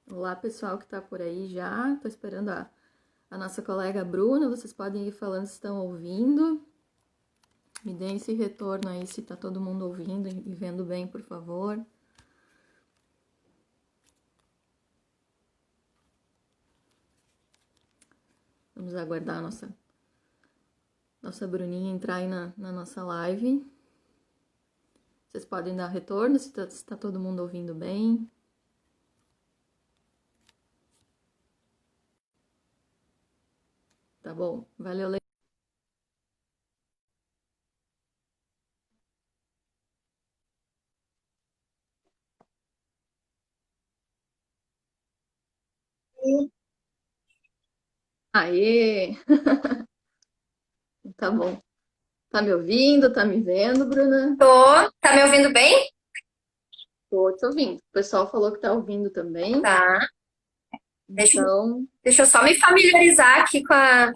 Olá, pessoal que está por aí já. Estou esperando a nossa colega Bruna. Vocês podem ir falando se estão ouvindo. Me deem esse retorno aí se está todo mundo ouvindo e vendo bem, por favor. Vamos aguardar a nossa Bruninha entrar aí na nossa live. Vocês podem dar retorno se está todo mundo ouvindo bem. Tá bom, valeu. Aê! Tá bom. Tá me ouvindo? Tá me vendo, Bruna? Tô. Tá me ouvindo bem? Tô te ouvindo. O pessoal falou que tá ouvindo também. Tá. Deixa, Então, deixa eu só me familiarizar aqui com a.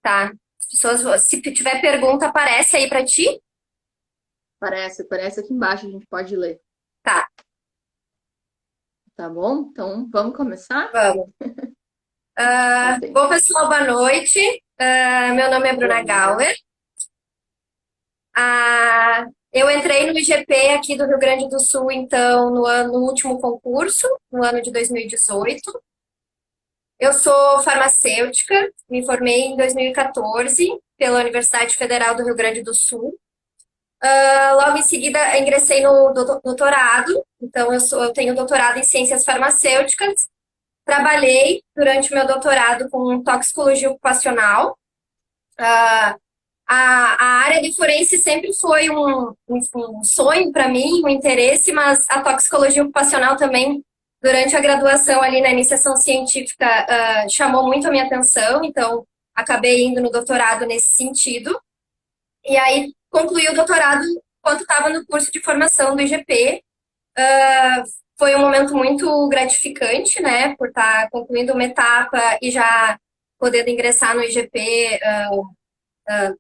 Tá. As pessoas, se tiver pergunta, aparece aí pra ti? parece aqui embaixo, a gente pode ler. Tá, Tá bom? Então, vamos começar? vamos. Tá bem. Bom, pessoal, boa noite. Meu nome é Boa Bruna noite. Gauer. Eu entrei no IGP aqui do Rio Grande do Sul, então, no último concurso, no ano de 2018. Eu sou farmacêutica, me formei em 2014 pela Universidade Federal do Rio Grande do Sul. Logo em seguida, ingressei no doutorado, então eu tenho doutorado em ciências farmacêuticas. Trabalhei durante o meu doutorado com toxicologia ocupacional. A área de forense sempre foi um sonho para mim, um interesse, mas a toxicologia ocupacional também, durante a graduação ali na iniciação científica, chamou muito a minha atenção, então acabei indo no doutorado nesse sentido. E aí concluí o doutorado enquanto estava no curso de formação do IGP. Foi um momento muito gratificante, né, por estar concluindo uma etapa e já podendo ingressar no IGP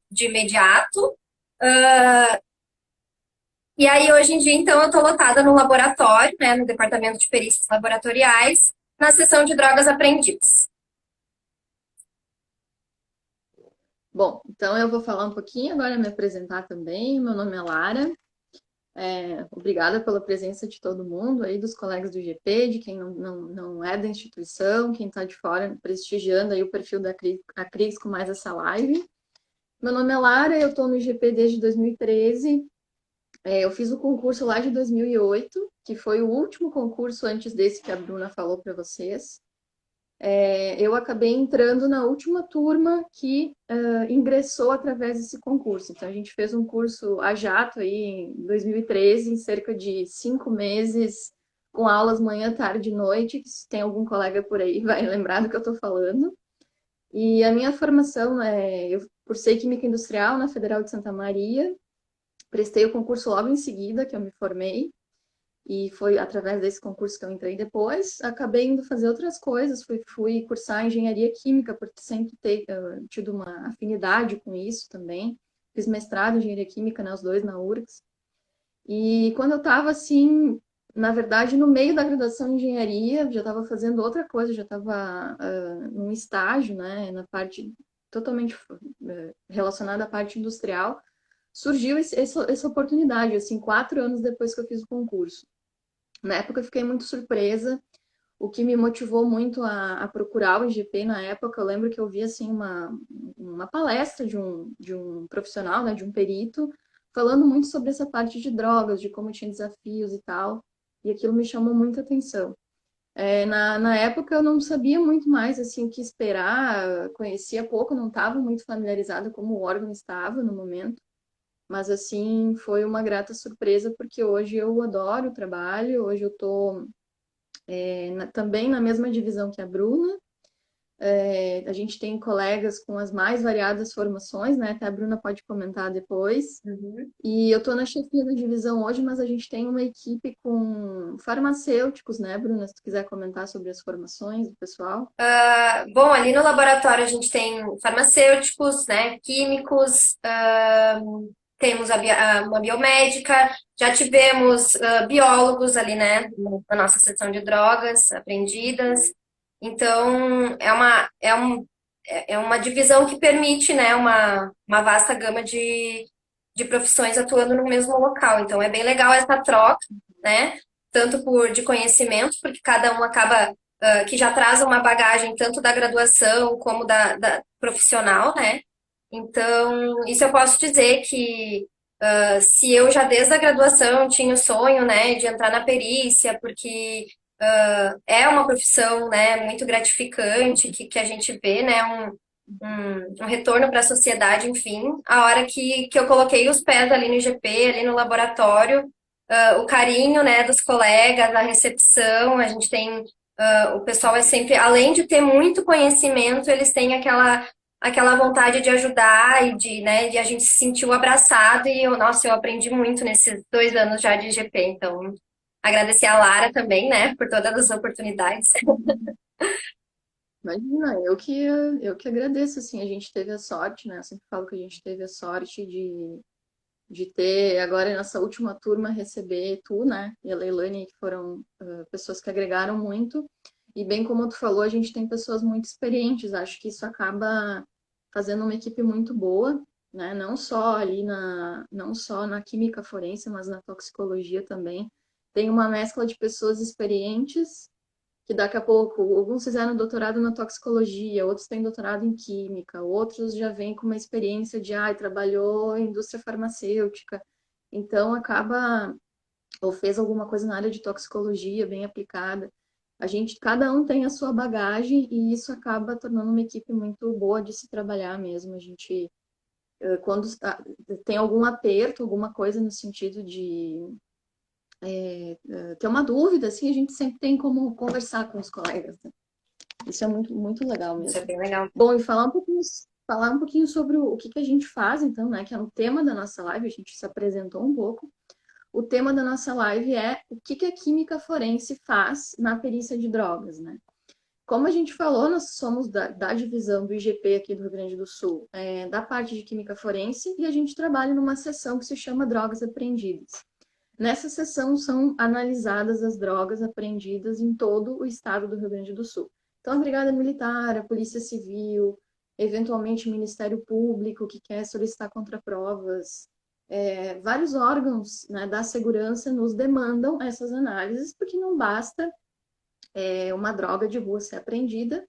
de imediato. E aí, hoje em dia, então, eu estou lotada no laboratório, né, no departamento de perícias laboratoriais, na seção de drogas apreendidas. Bom, então eu vou falar um pouquinho agora, me apresentar também. Meu nome é Lara. Obrigada pela presença de todo mundo aí, dos colegas do IGP, de quem não é da instituição, quem está de fora, prestigiando aí o perfil da Cris com mais essa live. Meu nome é Lara, eu estou no IGP desde 2013. Eu fiz o concurso lá de 2008, que foi o último concurso antes desse que a Bruna falou para vocês. Eu acabei entrando na última turma que ingressou através desse concurso. Então, a gente fez um curso a jato aí em 2013, em cerca de 5 meses, com aulas manhã, tarde e noite. Se tem algum colega por aí, vai lembrar do que eu estou falando. E a minha formação eu cursei Química Industrial na Federal de Santa Maria, prestei o concurso logo em seguida que eu me formei. E foi através desse concurso que eu entrei depois. Acabei indo fazer outras coisas, fui cursar engenharia química, porque sempre tido uma afinidade com isso também. Fiz mestrado em engenharia química, né, os dois na URGS. E quando eu estava assim, na verdade, no meio da graduação em engenharia, já estava fazendo outra coisa, já estava num estágio, né, na parte totalmente relacionada à parte industrial. Surgiu essa oportunidade, assim, 4 anos depois que eu fiz o concurso. Na época eu fiquei muito surpresa, o que me motivou muito a procurar o IGP na época. Eu lembro que eu vi assim uma palestra de um profissional, né, de um perito, falando muito sobre essa parte de drogas, de como tinha desafios e tal, e aquilo me chamou muita atenção. Na época eu não sabia muito mais assim o que esperar, conhecia pouco, não estava muito familiarizada como o órgão estava no momento. Mas assim, foi uma grata surpresa porque hoje eu adoro o trabalho, hoje eu estou também na mesma divisão que a Bruna. A gente tem colegas com as mais variadas formações, né? Até a Bruna pode comentar depois. Uhum. E eu estou na chefia da divisão hoje, mas a gente tem uma equipe com farmacêuticos, né, Bruna? Se tu quiser comentar sobre as formações do pessoal. Bom, ali no laboratório a gente tem farmacêuticos, né, químicos, temos uma biomédica, já tivemos biólogos ali, né, na nossa seção de drogas apreendidas. Então, é uma divisão que permite, né, uma vasta gama de profissões atuando no mesmo local. Então, é bem legal essa troca, né, tanto de conhecimento, porque cada um acaba, que já traz uma bagagem tanto da graduação como da profissional, né. Então, isso eu posso dizer que se eu já desde a graduação tinha o sonho, né, de entrar na perícia, porque é uma profissão, né, muito gratificante, que a gente vê, né, um retorno para a sociedade, enfim. A hora que eu coloquei os pés ali no IGP, ali no laboratório, o carinho, né, dos colegas, a recepção, a gente tem, o pessoal é sempre, além de ter muito conhecimento, eles têm aquela vontade de ajudar e né, de a gente se sentiu abraçado e nossa, eu aprendi muito nesses 2 anos já de IGP, então agradecer a Lara também, né, por todas as oportunidades. Imagina, eu que agradeço, assim, a gente teve a sorte, né? Eu sempre falo que a gente teve a sorte de ter, agora nessa última turma, receber tu, né? E a Leilani, que foram pessoas que agregaram muito. E bem como tu falou, a gente tem pessoas muito experientes. Acho que isso acaba fazendo uma equipe muito boa, né? Não só na química forense, mas na toxicologia também. Tem uma mescla de pessoas experientes que daqui a pouco, alguns fizeram doutorado na toxicologia, outros têm doutorado em química, outros já vêm com uma experiência de, trabalhou em indústria farmacêutica, então acaba, ou fez alguma coisa na área de toxicologia bem aplicada. Cada um tem a sua bagagem e isso acaba tornando uma equipe muito boa de se trabalhar mesmo. A gente, quando tem algum aperto, alguma coisa no sentido de ter uma dúvida, assim, a gente sempre tem como conversar com os colegas, né? Isso é muito, muito legal mesmo. Isso é bem legal. Bom, e falar um pouquinho sobre o que a gente faz, então, né? Que é o tema da nossa live, a gente se apresentou um pouco. O tema da nossa live é o que a química forense faz na perícia de drogas, né? Como a gente falou, nós somos da divisão do IGP aqui do Rio Grande do Sul, da parte de química forense, e a gente trabalha numa seção que se chama Drogas Apreendidas. Nessa sessão são analisadas as drogas apreendidas em todo o estado do Rio Grande do Sul. Então, a Brigada Militar, a Polícia Civil, eventualmente o Ministério Público, que quer solicitar contraprovas, vários órgãos, né, da segurança nos demandam essas análises, porque não basta uma droga de rua ser apreendida,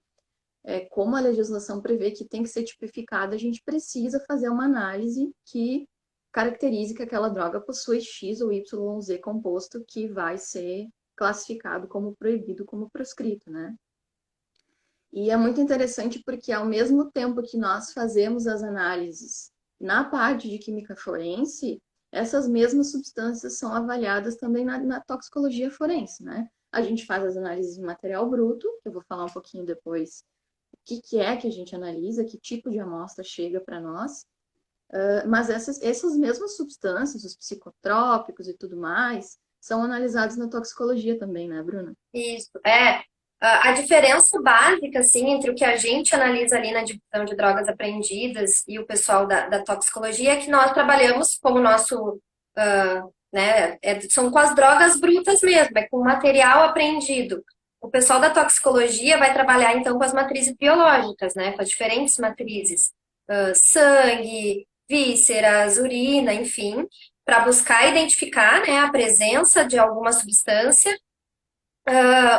como a legislação prevê que tem que ser tipificada, a gente precisa fazer uma análise que caracterize que aquela droga possui X ou Y ou Z composto que vai ser classificado como proibido, como proscrito, né? E é muito interessante porque ao mesmo tempo que nós fazemos as análises na parte de química forense, essas mesmas substâncias são avaliadas também na toxicologia forense, né? A gente faz as análises de material bruto, que eu vou falar um pouquinho depois o que é que a gente analisa, que tipo de amostra chega para nós, mas essas mesmas substâncias, os psicotrópicos e tudo mais, são analisados na toxicologia também, né, Bruna? Isso, a diferença básica, assim, entre o que a gente analisa ali na divisão de drogas apreendidas e o pessoal da toxicologia é que nós trabalhamos com o nosso, né, são com as drogas brutas mesmo, é com o material apreendido. O pessoal da toxicologia vai trabalhar, então, com as matrizes biológicas, né, com as diferentes matrizes, sangue, vísceras, urina, enfim, para buscar identificar, né, a presença de alguma substância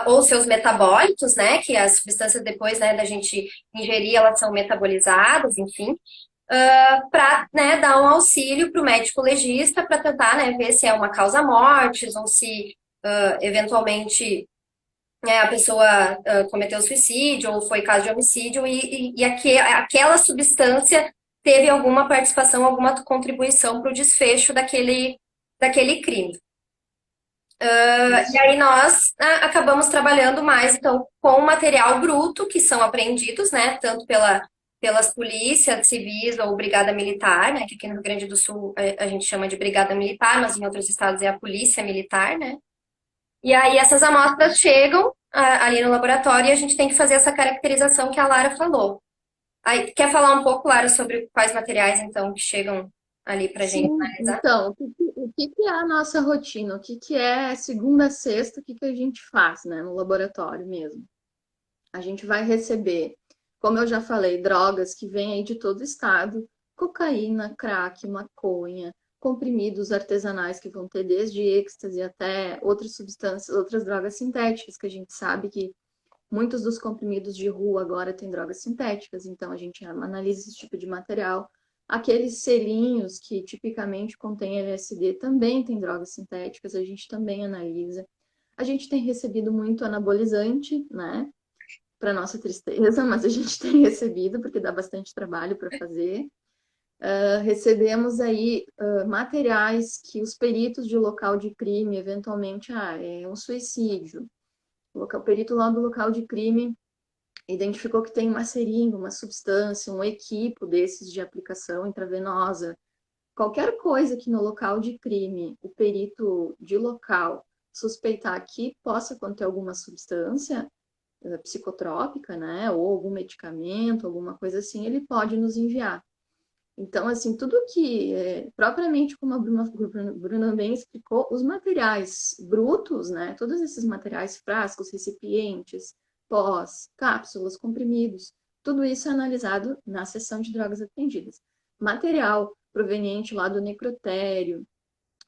ou seus metabólitos, né, que as substâncias depois, né, da gente ingerir, elas são metabolizadas, enfim, para, né, dar um auxílio para o médico legista para tentar, né, ver se é uma causa mortis ou se eventualmente a pessoa cometeu suicídio ou foi caso de homicídio e aquela substância teve alguma participação, alguma contribuição para o desfecho daquele crime. E aí nós acabamos trabalhando mais, então, com o material bruto, que são apreendidos, né, tanto pelas polícias civis ou brigada militar, né, que aqui no Rio Grande do Sul a gente chama de brigada militar, mas em outros estados é a polícia militar, né. E aí essas amostras chegam ali no laboratório e a gente tem que fazer essa caracterização que a Lara falou. Aí, quer falar um pouco, Lara, sobre quais materiais, então, que chegam? ali para a gente Sim, analisar? então, o que que é a nossa rotina? O que que é segunda a sexta, o que que a gente faz, né, no laboratório mesmo? A gente vai receber, como eu já falei, drogas que vêm aí de todo o estado, cocaína, crack, maconha, comprimidos artesanais que vão ter desde êxtase até outras substâncias, outras drogas sintéticas, que a gente sabe que muitos dos comprimidos de rua agora têm drogas sintéticas, então a gente analisa esse tipo de material. Aqueles selinhos que tipicamente contêm LSD também têm drogas sintéticas, a gente também analisa. A gente tem recebido muito anabolizante, né? Para nossa tristeza, mas a gente tem recebido porque dá bastante trabalho para fazer. Recebemos aí materiais que os peritos de local de crime, eventualmente, é um suicídio. O perito lá do local de crime identificou que tem uma seringa, uma substância, um equipo desses de aplicação intravenosa. Qualquer coisa que no local de crime o perito de local suspeitar que possa conter alguma substância psicotrópica, né, ou algum medicamento, alguma coisa assim, ele pode nos enviar. Então, assim, tudo que, propriamente como a Bruna bem explicou, os materiais brutos, né, todos esses materiais, frascos, recipientes, pós, cápsulas, comprimidos, tudo isso é analisado na seção de drogas apreendidas. Material proveniente lá do necrotério,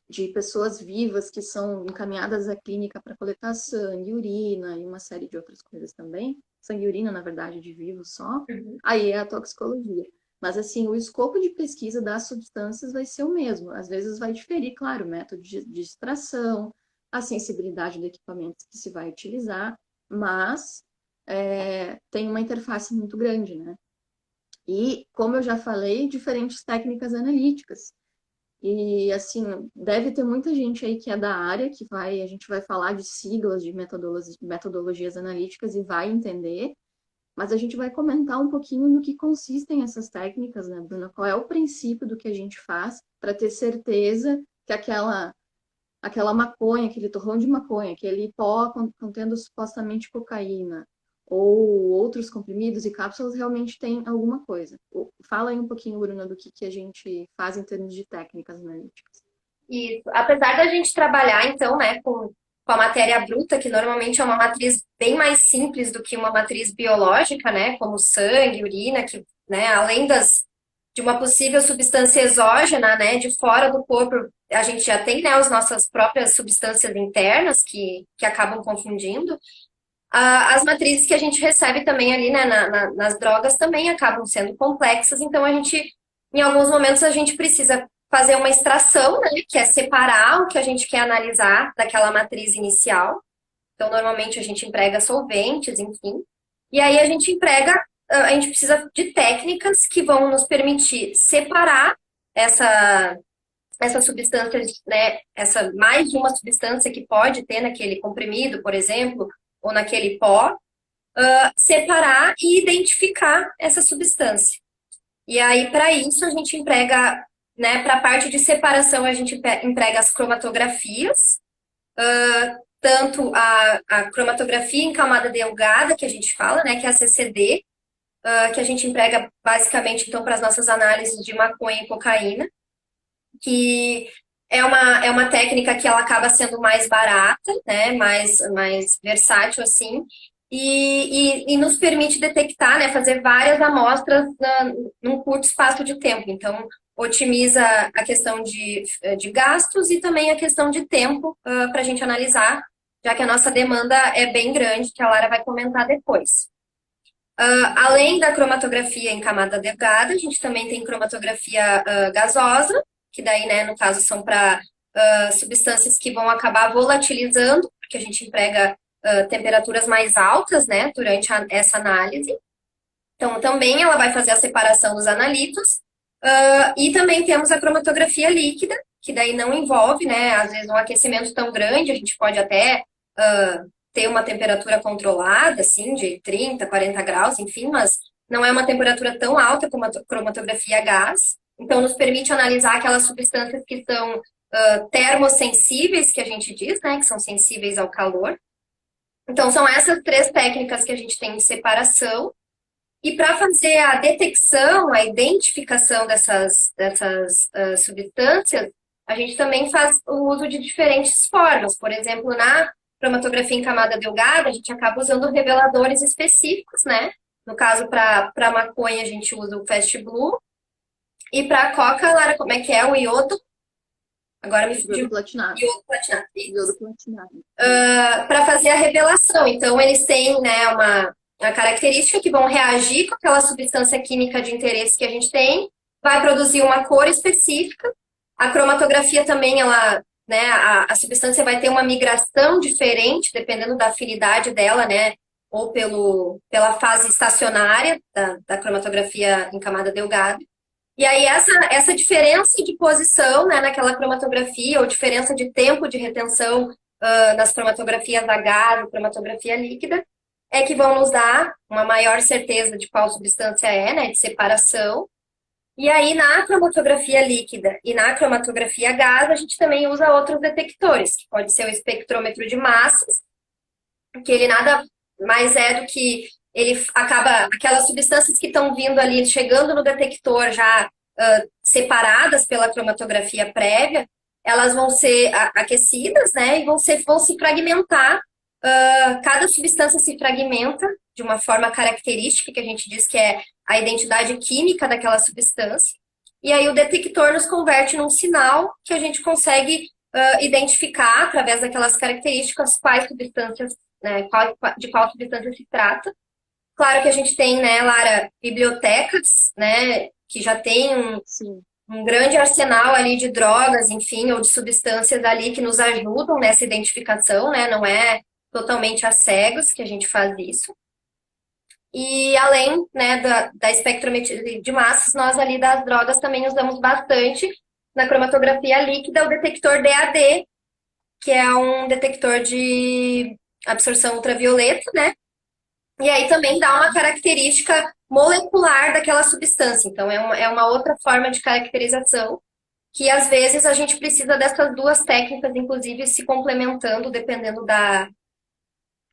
de pessoas vivas que são encaminhadas à clínica para coletar sangue, urina e uma série de outras coisas também. Sangue e urina, na verdade, de vivos só. Uhum. Aí é a toxicologia. Mas, assim, o escopo de pesquisa das substâncias vai ser o mesmo. Às vezes vai diferir, claro, o método de extração, a sensibilidade do equipamento que se vai utilizar, mas tem uma interface muito grande, né? E, como eu já falei, diferentes técnicas analíticas. E assim, deve ter muita gente aí que é da área, a gente vai falar de siglas de metodologias analíticas e vai entender, mas a gente vai comentar um pouquinho no que consistem essas técnicas, né, Bruna? Qual é o princípio do que a gente faz para ter certeza que aquela maconha, aquele torrão de maconha, aquele pó contendo supostamente cocaína, ou outros comprimidos e cápsulas realmente tem alguma coisa. Fala aí um pouquinho, Bruna, do que a gente faz em termos de técnicas analíticas. Isso. Apesar da gente trabalhar, então, né, com a matéria bruta, que normalmente é uma matriz bem mais simples do que uma matriz biológica, né, como sangue, urina, que, né, além de uma possível substância exógena, né, de fora do corpo, a gente já tem, né, as nossas próprias substâncias internas que acabam confundindo. As matrizes que a gente recebe também ali, né, nas drogas também acabam sendo complexas, então em alguns momentos, a gente precisa fazer uma extração, né, que é separar o que a gente quer analisar daquela matriz inicial. Então, normalmente a gente emprega solventes, enfim. E aí a gente precisa de técnicas que vão nos permitir separar essa, essa substância, né, essa mais de uma substância que pode ter naquele comprimido, por exemplo, ou naquele pó, separar e identificar essa substância. E aí, para isso, a gente emprega, né, para a parte de separação, a gente emprega as cromatografias, tanto a cromatografia em camada delgada, que a gente fala, né, que é a CCD, que a gente emprega basicamente, então, para as nossas análises de maconha e cocaína, que é uma técnica que ela acaba sendo mais barata, né, mais versátil, assim, e nos permite detectar, né, fazer várias amostras num curto espaço de tempo. Então, otimiza a questão de gastos e também a questão de tempo para a gente analisar, já que a nossa demanda é bem grande, que a Lara vai comentar depois. Além da cromatografia em camada delgada, a gente também tem cromatografia gasosa, que daí, né, no caso, são para substâncias que vão acabar volatilizando, porque a gente emprega temperaturas mais altas, né, durante essa análise. Então, também ela vai fazer a separação dos analitos. E também temos a cromatografia líquida, que daí não envolve, né, às vezes, um aquecimento tão grande, a gente pode até ter uma temperatura controlada, assim, de 30, 40 graus, enfim, mas não é uma temperatura tão alta como a cromatografia a gás. Então, nos permite analisar aquelas substâncias que são termossensíveis, que a gente diz, né, que são sensíveis ao calor. Então, são essas três técnicas que a gente tem de separação. E para fazer a detecção, a identificação dessas substâncias, a gente também faz o uso de diferentes formas. Por exemplo, na cromatografia em camada delgada, a gente acaba usando reveladores específicos, né? No caso, para maconha, a gente usa o Fast Blue. E para coca, Lara, como é que é o iodo? Agora me Iodo fugiu. platinado. Iodo platinado. Iodo platinado. Para fazer a revelação. Então, eles têm, né, uma característica que vão reagir com aquela substância química de interesse que a gente tem, vai produzir uma cor específica. A cromatografia também, ela, né, a substância vai ter uma migração diferente, dependendo da afinidade dela, né, ou pela fase estacionária da cromatografia em camada delgada. E aí, essa diferença de posição, né, naquela cromatografia, ou diferença de tempo de retenção nas cromatografias a gás, cromatografia líquida, é que vão nos dar uma maior certeza de qual substância é, né, de separação. E aí, na cromatografia líquida e na cromatografia a gás, a gente também usa outros detectores, que pode ser o espectrômetro de massas, que ele nada mais é do que ele acaba, aquelas substâncias que estão vindo ali, chegando no detector já separadas pela cromatografia prévia, elas vão ser aquecidas, né, e vão se fragmentar. Cada substância se fragmenta de uma forma característica, que a gente diz que é a identidade química daquela substância. E aí o detector nos converte num sinal que a gente consegue identificar, através daquelas características, quais substâncias, né, de qual substância se trata. Claro que a gente tem, né, Lara, bibliotecas, né, que já tem Sim. um grande arsenal ali de drogas, enfim, ou de substâncias ali que nos ajudam nessa identificação, né, não é totalmente às cegas que a gente faz isso. E além, né, da espectrometria de massas, nós ali das drogas também usamos bastante na cromatografia líquida o detector DAD, que é um detector de absorção ultravioleta, né? E aí também dá uma característica molecular daquela substância. Então, é uma outra forma de caracterização que, às vezes, a gente precisa dessas duas técnicas, inclusive, se complementando, dependendo da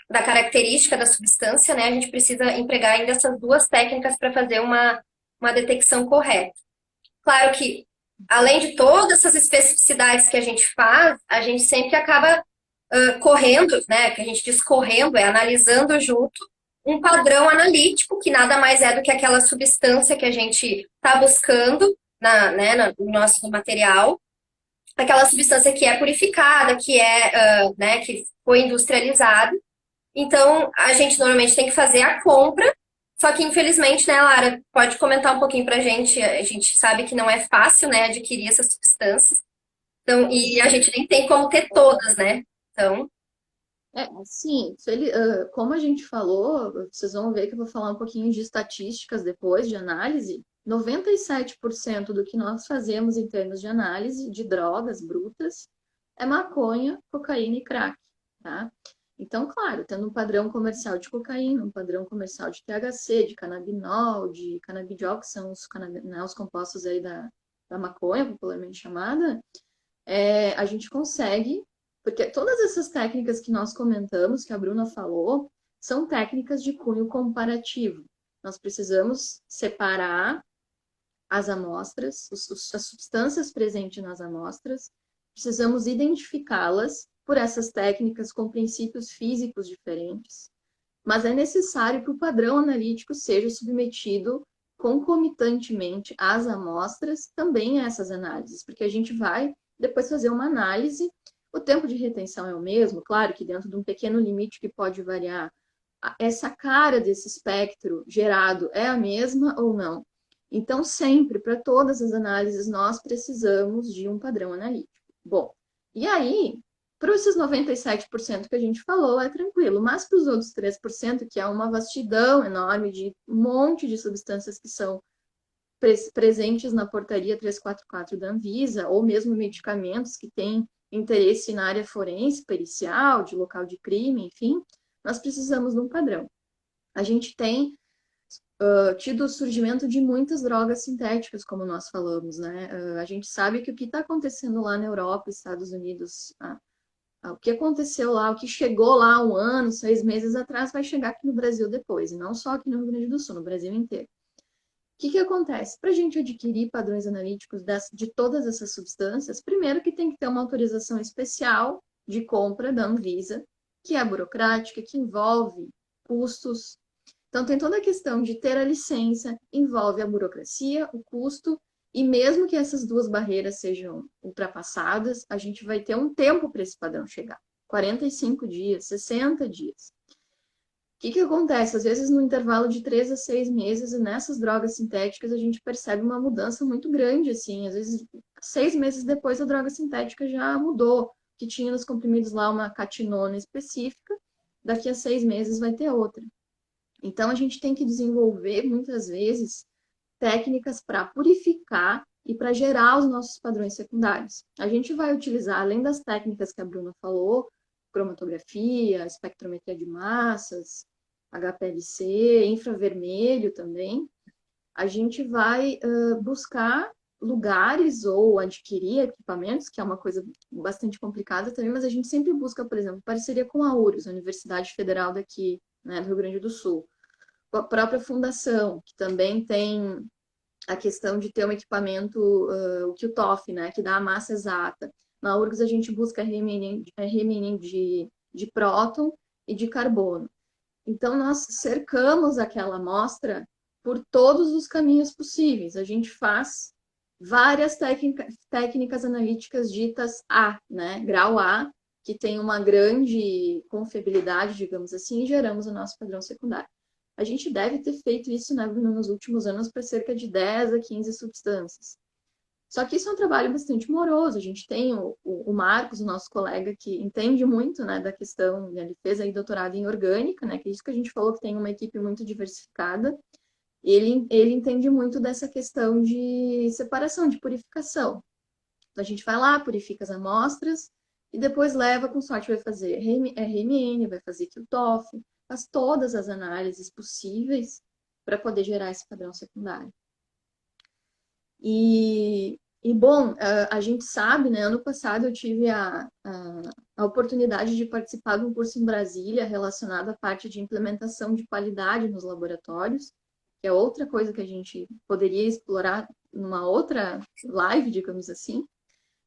característica da substância, né? A gente precisa empregar ainda essas duas técnicas para fazer uma detecção correta. Claro que, além de todas essas especificidades que a gente faz, a gente sempre acaba correndo, né? Que a gente diz correndo, é analisando junto um padrão analítico, que nada mais é do que aquela substância que a gente está buscando no nosso material, aquela substância que é purificada, que né, que foi industrializada. Então, a gente normalmente tem que fazer a compra, só que infelizmente, né, Lara, pode comentar um pouquinho pra gente, a gente sabe que não é fácil, né, adquirir essas substâncias, então, e a gente nem tem como ter todas, né, então... Sim, como a gente falou, vocês vão ver que eu vou falar um pouquinho de estatísticas depois, de análise. 97% do que nós fazemos em termos de análise de drogas brutas é maconha, cocaína e crack, tá? Então, claro, tendo um padrão comercial de cocaína, um padrão comercial de THC, de canabinol, de canabidiol, que são né, os compostos aí da maconha, popularmente chamada, a gente consegue, porque todas essas técnicas que nós comentamos, que a Bruna falou, são técnicas de cunho comparativo. Nós precisamos separar as amostras, as substâncias presentes nas amostras, precisamos identificá-las por essas técnicas com princípios físicos diferentes, mas é necessário que o padrão analítico seja submetido concomitantemente às amostras, também a essas análises, porque a gente vai depois fazer uma análise. O tempo de retenção é o mesmo, claro que dentro de um pequeno limite que pode variar. Essa cara desse espectro gerado é a mesma ou não? Então, sempre, para todas as análises, nós precisamos de um padrão analítico. Bom, e aí, para esses 97% que a gente falou, é tranquilo, mas para os outros 3%, que é uma vastidão enorme de um monte de substâncias que são presentes na portaria 344 da Anvisa, ou mesmo medicamentos que têm interesse na área forense, pericial, de local de crime, enfim, nós precisamos de um padrão. A gente tem tido o surgimento de muitas drogas sintéticas, como nós falamos, né? A gente sabe que o que está acontecendo lá na Europa, Estados Unidos, O que aconteceu lá, o que chegou lá 1 ano, 6 meses atrás, vai chegar aqui no Brasil depois, e não só aqui no Rio Grande do Sul, no Brasil inteiro. O que acontece? Para a gente adquirir padrões analíticos de todas essas substâncias, primeiro que tem que ter uma autorização especial de compra da Anvisa, que é burocrática, que envolve custos. Então, tem toda a questão de ter a licença, envolve a burocracia, o custo, e mesmo que essas duas barreiras sejam ultrapassadas, a gente vai ter um tempo para esse padrão chegar. 45 dias, 60 dias. O que acontece? Às vezes, no intervalo de 3 a 6 meses, e nessas drogas sintéticas, a gente percebe uma mudança muito grande, assim. Às vezes, 6 meses depois, a droga sintética já mudou. Que tinha nos comprimidos lá uma catinona específica, daqui a 6 meses vai ter outra. Então, a gente tem que desenvolver, muitas vezes, técnicas para purificar e para gerar os nossos padrões secundários. A gente vai utilizar, além das técnicas que a Bruna falou, cromatografia, espectrometria de massas, HPLC, infravermelho também, a gente vai buscar lugares ou adquirir equipamentos, que é uma coisa bastante complicada também, mas a gente sempre busca, por exemplo, parceria com a URGS, a Universidade Federal daqui, né, do Rio Grande do Sul, a própria fundação, que também tem a questão de ter um equipamento, o QTOF, né, que dá a massa exata. Na URGS a gente busca RMN de próton e de carbono. Então, nós cercamos aquela amostra por todos os caminhos possíveis. A gente faz várias técnicas analíticas ditas A, né, grau A, que tem uma grande confiabilidade, digamos assim, e geramos o nosso padrão secundário. A gente deve ter feito isso, né, Bruno, nos últimos anos para cerca de 10 a 15 substâncias. Só que isso é um trabalho bastante moroso. A gente tem o Marcos, o nosso colega, que entende muito, né, da questão, ele fez aí doutorado em orgânica, né, que é isso que a gente falou, que tem uma equipe muito diversificada. Ele entende muito dessa questão de separação, de purificação. Então, a gente vai lá, purifica as amostras e depois leva, com sorte, vai fazer RMN, vai fazer QTOF, faz todas as análises possíveis para poder gerar esse padrão secundário. Bom, a gente sabe, né? Ano passado eu tive a oportunidade de participar de um curso em Brasília relacionado à parte de implementação de qualidade nos laboratórios, que é outra coisa que a gente poderia explorar numa outra live, digamos assim.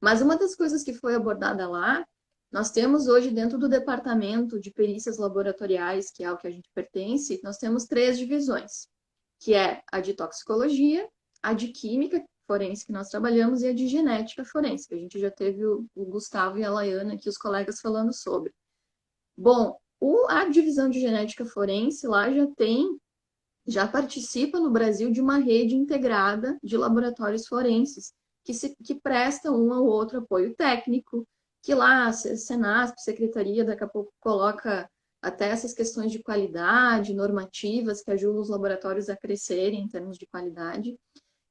Mas uma das coisas que foi abordada lá, nós temos hoje dentro do departamento de perícias laboratoriais, que é ao que a gente pertence, nós temos 3 divisões, que é a de toxicologia, a de química forense que nós trabalhamos e a de genética forense, que a gente já teve o Gustavo e a Laiana aqui, os colegas falando sobre. Bom, a divisão de genética forense lá já participa no Brasil de uma rede integrada de laboratórios forenses, que prestam um ao outro apoio técnico, que lá, Senasp, Secretaria, daqui a pouco coloca até essas questões de qualidade, normativas, que ajudam os laboratórios a crescerem em termos de qualidade.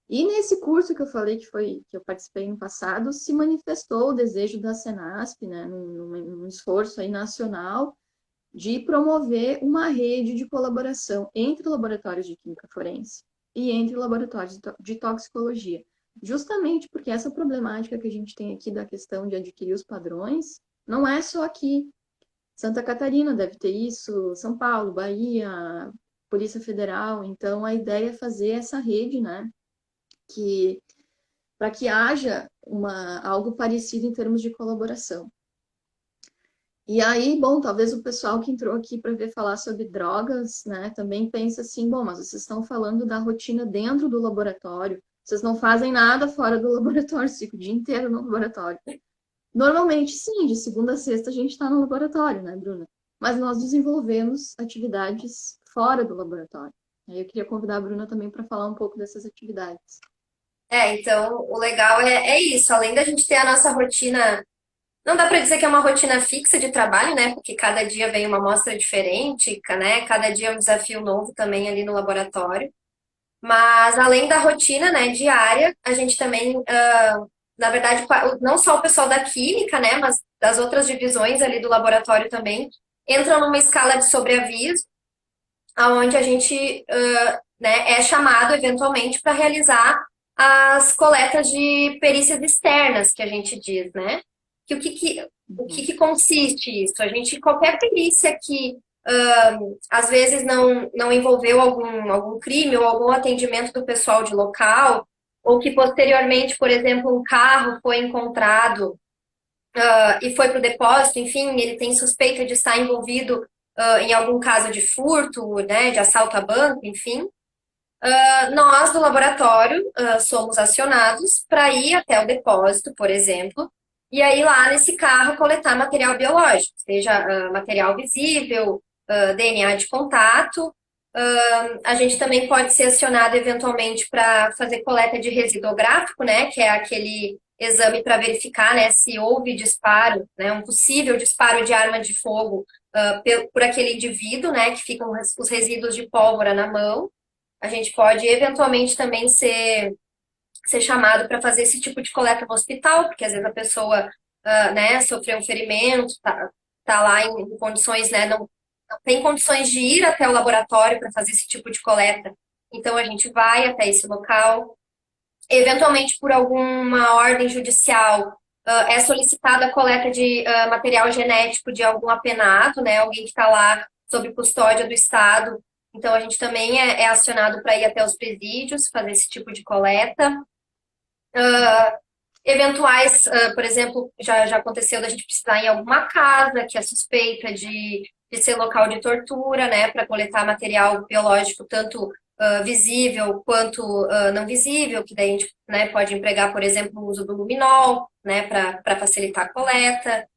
E nesse curso que eu falei que eu participei no passado, se manifestou o desejo da Senasp, né, num esforço aí nacional, de promover uma rede de colaboração entre laboratórios de química forense e entre laboratórios de toxicologia. Justamente porque essa problemática que a gente tem aqui da questão de adquirir os padrões, não é só aqui. Santa Catarina deve ter isso, São Paulo, Bahia, Polícia Federal. Então, a ideia é fazer essa rede, né? Para que haja algo parecido em termos de colaboração. E aí, bom, talvez o pessoal que entrou aqui para ver falar sobre drogas, né, também pensa assim, bom, mas vocês estão falando da rotina dentro do laboratório, vocês não fazem nada fora do laboratório, fica o dia inteiro no laboratório. Normalmente, sim, de segunda a sexta a gente está no laboratório, né, Bruna? Mas nós desenvolvemos atividades fora do laboratório. Aí eu queria convidar a Bruna também para falar um pouco dessas atividades. Então o legal é isso, além da gente ter a nossa rotina, não dá para dizer que é uma rotina fixa de trabalho, né? Porque cada dia vem uma amostra diferente, né? Cada dia é um desafio novo também ali no laboratório. Mas além da rotina, né, diária, a gente também, na verdade, não só o pessoal da química, né, mas das outras divisões ali do laboratório também, entram numa escala de sobreaviso, onde a gente, né, é chamado eventualmente para realizar as coletas de perícias externas, que a gente diz, né? O que consiste isso? A gente, qualquer perícia que às vezes não envolveu algum crime ou algum atendimento do pessoal de local, ou que posteriormente, por exemplo, um carro foi encontrado e foi para o depósito, enfim, ele tem suspeita de estar envolvido em algum caso de furto, né, de assalto a banco, enfim. Nós do laboratório somos acionados para ir até o depósito, por exemplo, e aí lá nesse carro coletar material biológico, seja material visível, DNA de contato. A gente também pode ser acionado eventualmente para fazer coleta de residográfico, né, que é aquele exame para verificar, né, se houve disparo, né, um possível disparo de arma de fogo por aquele indivíduo, né, que ficam os resíduos de pólvora na mão. A gente pode eventualmente também ser chamado para fazer esse tipo de coleta no hospital, porque às vezes a pessoa né, sofreu um ferimento, tá lá em condições, né, não tem condições de ir até o laboratório para fazer esse tipo de coleta. Então a gente vai até esse local. Eventualmente, por alguma ordem judicial, é solicitada a coleta de material genético de algum apenado, né, alguém que está lá sob custódia do Estado. Então, a gente também é acionado para ir até os presídios, fazer esse tipo de coleta. Eventuais, por exemplo, já aconteceu da gente precisar ir em alguma casa que é suspeita de ser local de tortura, né, para coletar material biológico, tanto visível quanto não visível, que daí a gente, né, pode empregar, por exemplo, o uso do luminol, né, para facilitar a coleta.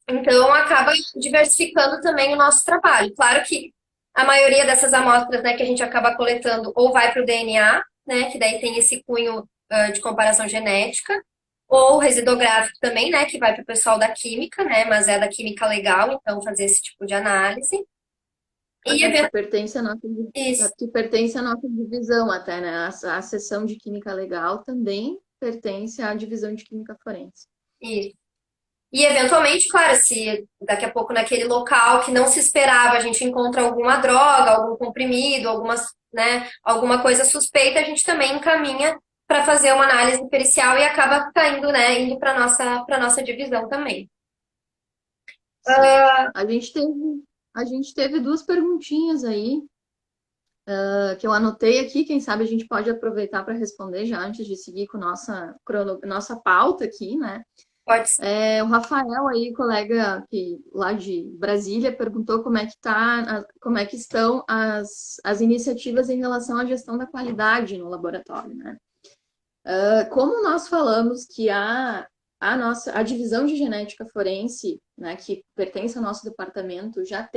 Então, acaba diversificando também o nosso trabalho. Claro que a maioria dessas amostras, né, que a gente acaba coletando ou vai para o DNA, né, que daí tem esse cunho de comparação genética, ou residográfico também, né, que vai para o pessoal da química, né, mas é da química legal, então fazer esse tipo de análise. E Que pertence à nossa, isso, que pertence à nossa divisão até, né? A seção de química legal também pertence à divisão de química forense. isso. E eventualmente, claro, se daqui a pouco naquele local que não se esperava a gente encontra alguma droga, algum comprimido, né, alguma coisa suspeita, a gente também encaminha para fazer uma análise pericial e acaba caindo, né, indo para nossa divisão também. A gente teve, a gente teve duas perguntinhas aí, que eu anotei aqui, quem sabe a gente pode aproveitar para responder já antes de seguir com nossa pauta aqui, né? Pode ser. O Rafael aí, colega que, lá de Brasília, perguntou como é que estão as iniciativas em relação à gestão da qualidade no laboratório, né? Como nós falamos que a divisão de genética forense, né, que pertence ao nosso departamento, já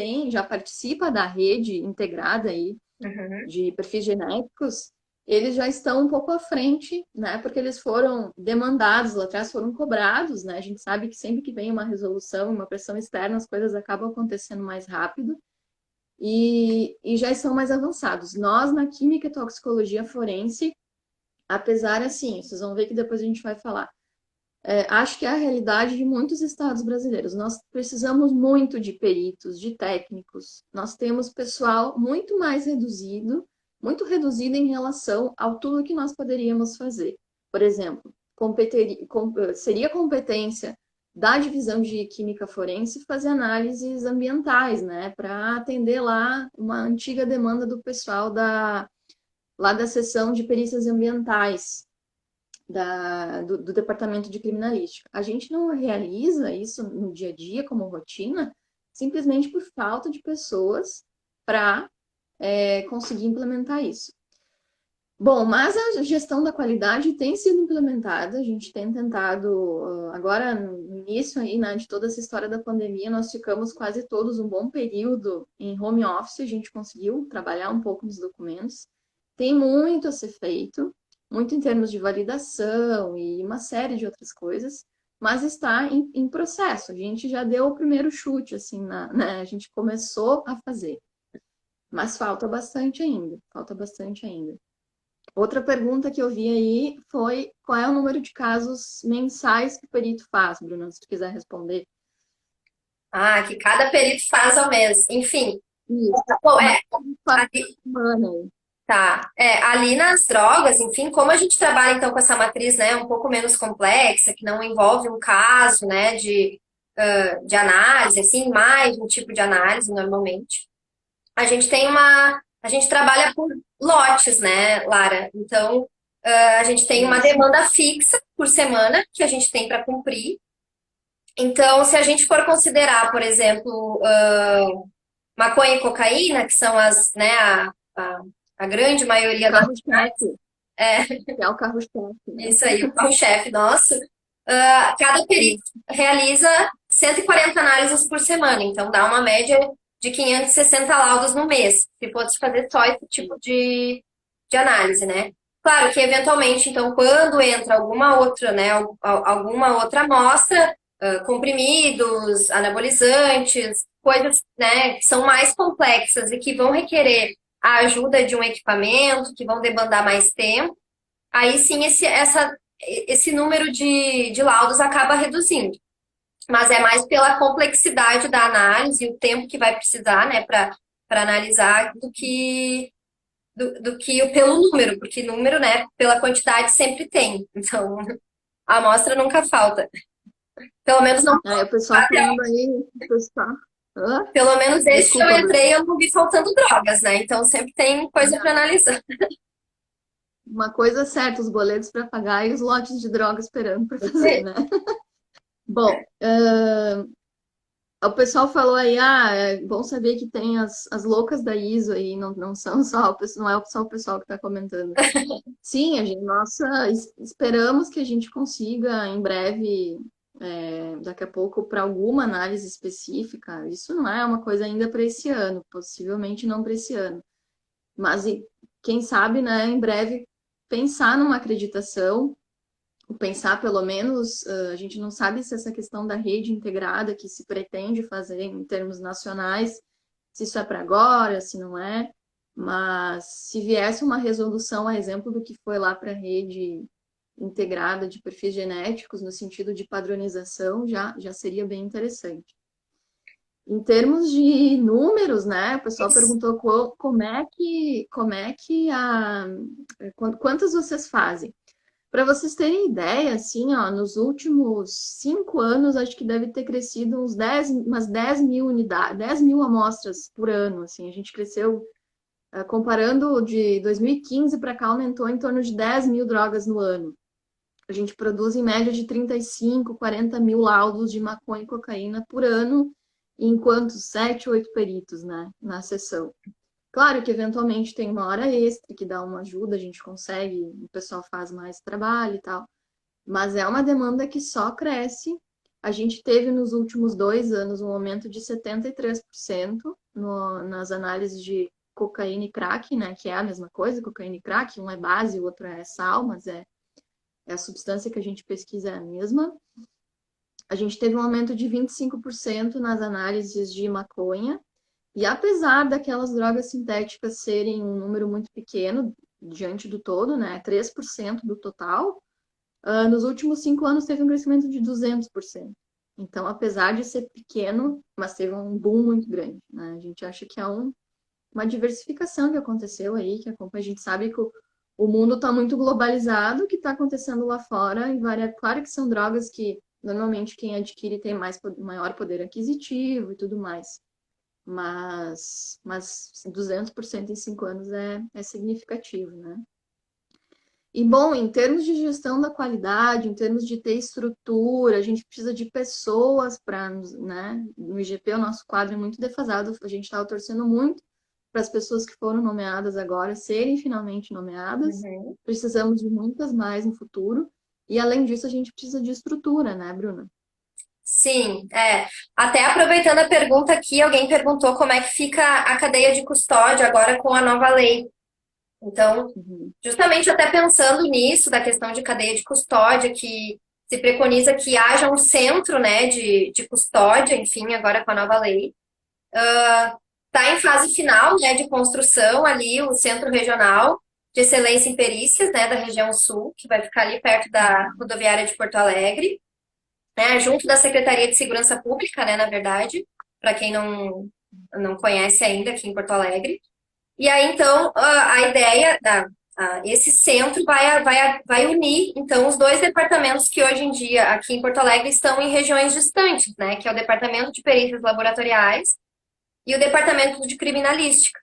participa da rede integrada aí de perfis genéticos, eles já estão um pouco à frente, né? Porque eles foram demandados lá atrás, foram cobrados, né? A gente sabe que sempre que vem uma resolução, uma pressão externa, as coisas acabam acontecendo mais rápido e já estão mais avançados. Nós, na química e toxicologia forense, apesar assim, vocês vão ver que depois a gente vai falar. Acho que é a realidade de muitos estados brasileiros. Nós precisamos muito de peritos, de técnicos. Nós temos pessoal muito reduzido em relação ao tudo que nós poderíamos fazer. Por exemplo, seria competência da divisão de química forense fazer análises ambientais, né, para atender lá uma antiga demanda do pessoal lá da seção de perícias ambientais do Departamento de Criminalística. A gente não realiza isso no dia a dia como rotina, simplesmente por falta de pessoas para conseguir implementar isso. Bom, mas a gestão da qualidade tem sido implementada, a gente tem tentado, agora no início aí, né, de toda essa história da pandemia, nós ficamos quase todos um bom período em home office, a gente conseguiu trabalhar um pouco nos documentos, tem muito a ser feito, muito em termos de validação e uma série de outras coisas, mas está em processo, a gente já deu o primeiro chute, assim, né, a gente começou a fazer, mas falta bastante ainda, falta bastante ainda. Outra pergunta que eu vi aí foi qual é o número de casos mensais que o perito faz, Bruna, se tu quiser responder. Que cada perito faz ao mês. Enfim. Isso. Bom, Semana. Tá. Ali nas drogas, enfim, como a gente trabalha então com essa matriz, né, um pouco menos complexa, que não envolve um caso, né, de de análise, assim, mais um tipo de análise normalmente. A gente trabalha por lotes, né, Lara? Então, a gente tem uma Isso. demanda fixa por semana que a gente tem para cumprir. Então, se a gente for considerar, por exemplo, maconha e cocaína, que são a grande O maioria das. carro-chefe, É, que é o carro-chefe, né? isso aí, o carro-chefe nosso. Cada perito Isso. realiza 140 análises por semana, então dá uma média de 560 laudos no mês, se fosse fazer só esse tipo de análise, né? Claro que, eventualmente, então, quando entra alguma outra, né, alguma outra amostra, comprimidos, anabolizantes, coisas, né, que são mais complexas e que vão requerer a ajuda de um equipamento, que vão demandar mais tempo, aí sim esse número de laudos acaba reduzindo. Mas é mais pela complexidade da análise e o tempo que vai precisar, né, para analisar do que pelo número, porque número, né, pela quantidade sempre tem. Então, a amostra nunca falta. Pelo menos não, Aí o pessoal falando aí, o pessoal. Hã? pelo menos desde que eu Desculpa, Bruno. entrei, eu não vi faltando drogas, né? Então sempre tem coisa para analisar. Uma coisa é certa, os boletos para pagar e os lotes de droga esperando para fazer, né? Bom, o pessoal falou aí, é bom saber que tem as loucas da ISO aí, não são só não é só o pessoal que está comentando. Sim, esperamos que a gente consiga em breve, daqui a pouco, para alguma análise específica. Isso não é uma coisa ainda para esse ano, possivelmente não para esse ano. Mas quem sabe, né, em breve, pensar numa acreditação, pensar pelo menos, a gente não sabe se essa questão da rede integrada que se pretende fazer em termos nacionais, se isso é para agora, se não é, mas se viesse uma resolução, a exemplo do que foi lá para a rede integrada de perfis genéticos, no sentido de padronização, já seria bem interessante. Em termos de números, né? O pessoal perguntou quantas vocês fazem? Para vocês terem ideia, assim, ó, nos últimos 5 anos, acho que deve ter crescido umas 10 mil unidades, 10 mil amostras por ano, assim, a gente cresceu, comparando de 2015 para cá, aumentou em torno de 10 mil drogas no ano. A gente produz em média de 35, 40 mil laudos de maconha e cocaína por ano, enquanto 7, 8 peritos, né, na sessão. Claro que eventualmente tem uma hora extra que dá uma ajuda, a gente consegue, o pessoal faz mais trabalho e tal, mas é uma demanda que só cresce. A gente teve nos últimos 2 anos um aumento de 73% nas análises de cocaína e crack, né? Que é a mesma coisa, cocaína e crack, um é base, o outro é sal, mas é a substância que a gente pesquisa é a mesma. A gente teve um aumento de 25% nas análises de maconha, e apesar daquelas drogas sintéticas serem um número muito pequeno diante do todo, né, 3% do total, nos últimos 5 anos teve um crescimento de 200%. Então, apesar de ser pequeno, mas teve um boom muito grande, né? A gente acha que é uma diversificação que aconteceu aí, a gente sabe que o mundo está muito globalizado, o que está acontecendo lá fora, claro que são drogas que normalmente quem adquire tem maior poder aquisitivo e tudo mais. Mas 200% em 5 anos é significativo, né? E, bom, em termos de gestão da qualidade, em termos de ter estrutura, a gente precisa de pessoas para, né? No IGP, o nosso quadro é muito defasado, a gente estava torcendo muito para as pessoas que foram nomeadas agora serem finalmente nomeadas. Uhum. Precisamos de muitas mais no futuro. E, além disso, a gente precisa de estrutura, né, Bruna? Sim, é. Até aproveitando a pergunta aqui, alguém perguntou como é que fica a cadeia de custódia agora com a nova lei. Então, Uhum. justamente até pensando nisso, da questão de cadeia de custódia, que se preconiza que haja um centro, né, de custódia, enfim, agora com a nova lei. Está em fase final, né, de construção ali, o Centro Regional de Excelência em Perícias, né, da região sul, que vai ficar ali perto da rodoviária de Porto Alegre, né, junto da Secretaria de Segurança Pública, né, na verdade, para quem não conhece ainda aqui em Porto Alegre. E aí, então, a ideia, esse centro vai unir, então, os dois departamentos que hoje em dia, aqui em Porto Alegre, estão em regiões distantes, né? Que é o Departamento de Perícias Laboratoriais e o Departamento de Criminalística.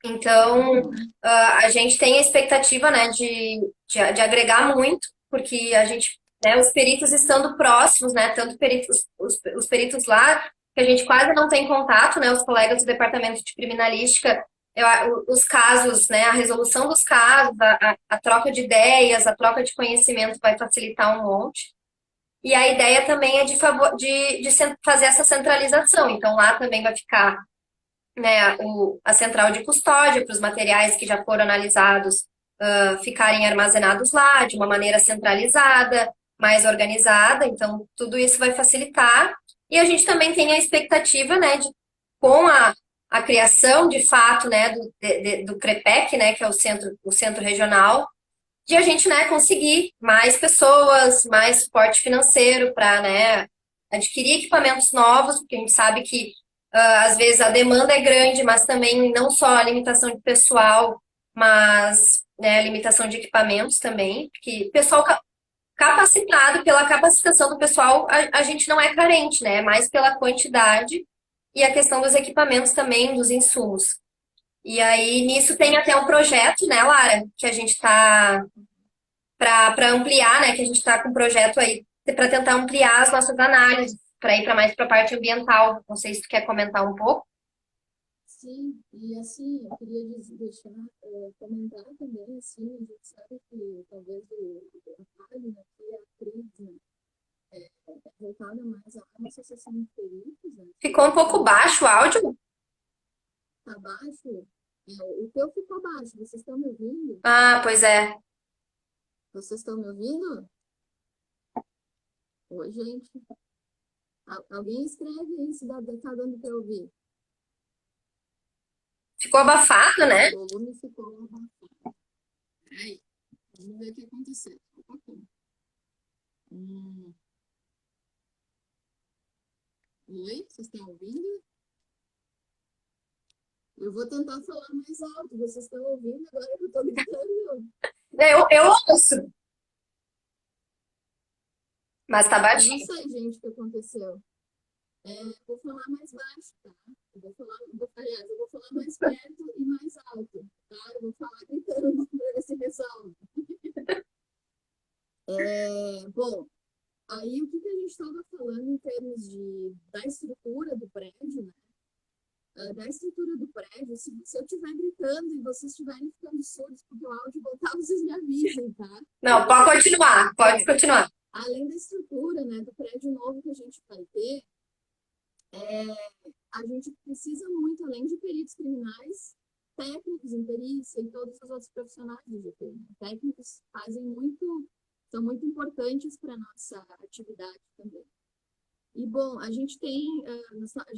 Então, a gente tem a expectativa, né, de agregar muito, porque a gente, né, os peritos estando próximos, né, tanto peritos, os peritos lá, que a gente quase não tem contato, né, os colegas do departamento de criminalística, os casos, né, a resolução dos casos, a troca de ideias, a troca de conhecimento vai facilitar um monte. E a ideia também é de fazer essa centralização. Então, lá também vai ficar, né, a central de custódia para os materiais que já foram analisados ficarem armazenados lá de uma maneira centralizada, mais organizada. Então, tudo isso vai facilitar. E a gente também tem a expectativa, né, com a criação, de fato, né, do CREPEC, né, que é o centro regional, de a gente, né, conseguir mais pessoas, mais suporte financeiro para, né, adquirir equipamentos novos, porque a gente sabe que às vezes a demanda é grande, mas também não só a limitação de pessoal, mas, né, a limitação de equipamentos também, porque pessoal capacitado, pela capacitação do pessoal, a gente não é carente, né? É mais pela quantidade e a questão dos equipamentos também, dos insumos. E aí, nisso tem até um projeto, né, Lara, que a gente está para ampliar, né, que a gente está com um projeto aí para tentar ampliar as nossas análises, para ir para mais para a parte ambiental. Não sei se tu quer comentar um pouco. Sim, e assim, eu queria deixar, comentar também, assim, a gente sabe que talvez a página que a crise, né, é voltada mais à associação de peritos, né, Ficou um pouco baixo o áudio? tá baixo, o teu ficou baixo, vocês estão me ouvindo? Ah, pois é. Vocês estão me ouvindo? Oi, gente, alguém escreve aí se tá dando para ouvir. Ficou abafado, né? O volume ficou abafado. Peraí, vamos ver o que aconteceu. Um pouquinho. Oi, vocês estão ouvindo? Eu vou tentar falar mais alto. Vocês estão ouvindo agora que eu estou gritando? Eu ouço, mas tá Eu não baixinho. sei, gente, o que aconteceu. Vou falar mais baixo, tá? Aliás, eu vou falar mais perto e mais alto, tá? Eu vou falar gritando para ver se resolve. Bom, aí o que a gente estava falando em termos da estrutura do prédio, né? Da estrutura do prédio, se eu estiver gritando e vocês estiverem ficando surdos porque o áudio voltar, vocês me avisem, tá? Não, pode continuar, pode continuar. Além da estrutura, né, do prédio novo que a gente vai ter, a gente precisa muito, além de peritos criminais, técnicos em perícia e todos os outros profissionais do GP. Técnicos são muito importantes para a nossa atividade também. E, bom, a gente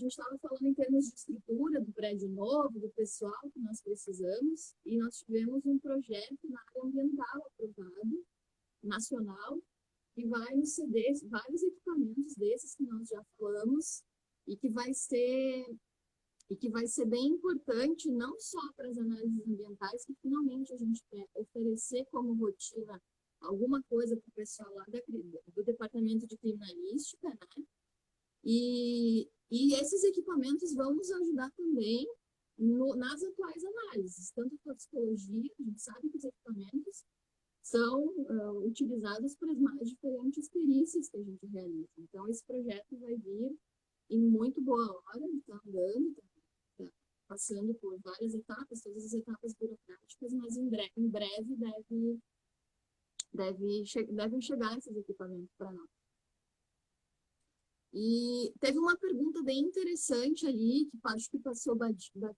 estava falando em termos de estrutura do prédio novo, do pessoal que nós precisamos, e nós tivemos um projeto na área ambiental aprovado, nacional, que vai nos ceder vários equipamentos desses que nós já falamos, e que vai ser bem importante não só para as análises ambientais, que finalmente a gente quer oferecer como rotina alguma coisa para o pessoal lá do Departamento de Criminalística, né? E esses equipamentos vão nos ajudar também nas atuais análises, tanto a toxicologia, a gente sabe que os equipamentos são utilizados para as mais diferentes perícias que a gente realiza. Então, esse projeto vai vir em muito boa hora, está andando, está passando por várias etapas, todas as etapas burocráticas, mas em breve devem chegar esses equipamentos para nós. E teve uma pergunta bem interessante ali, que acho que passou batida,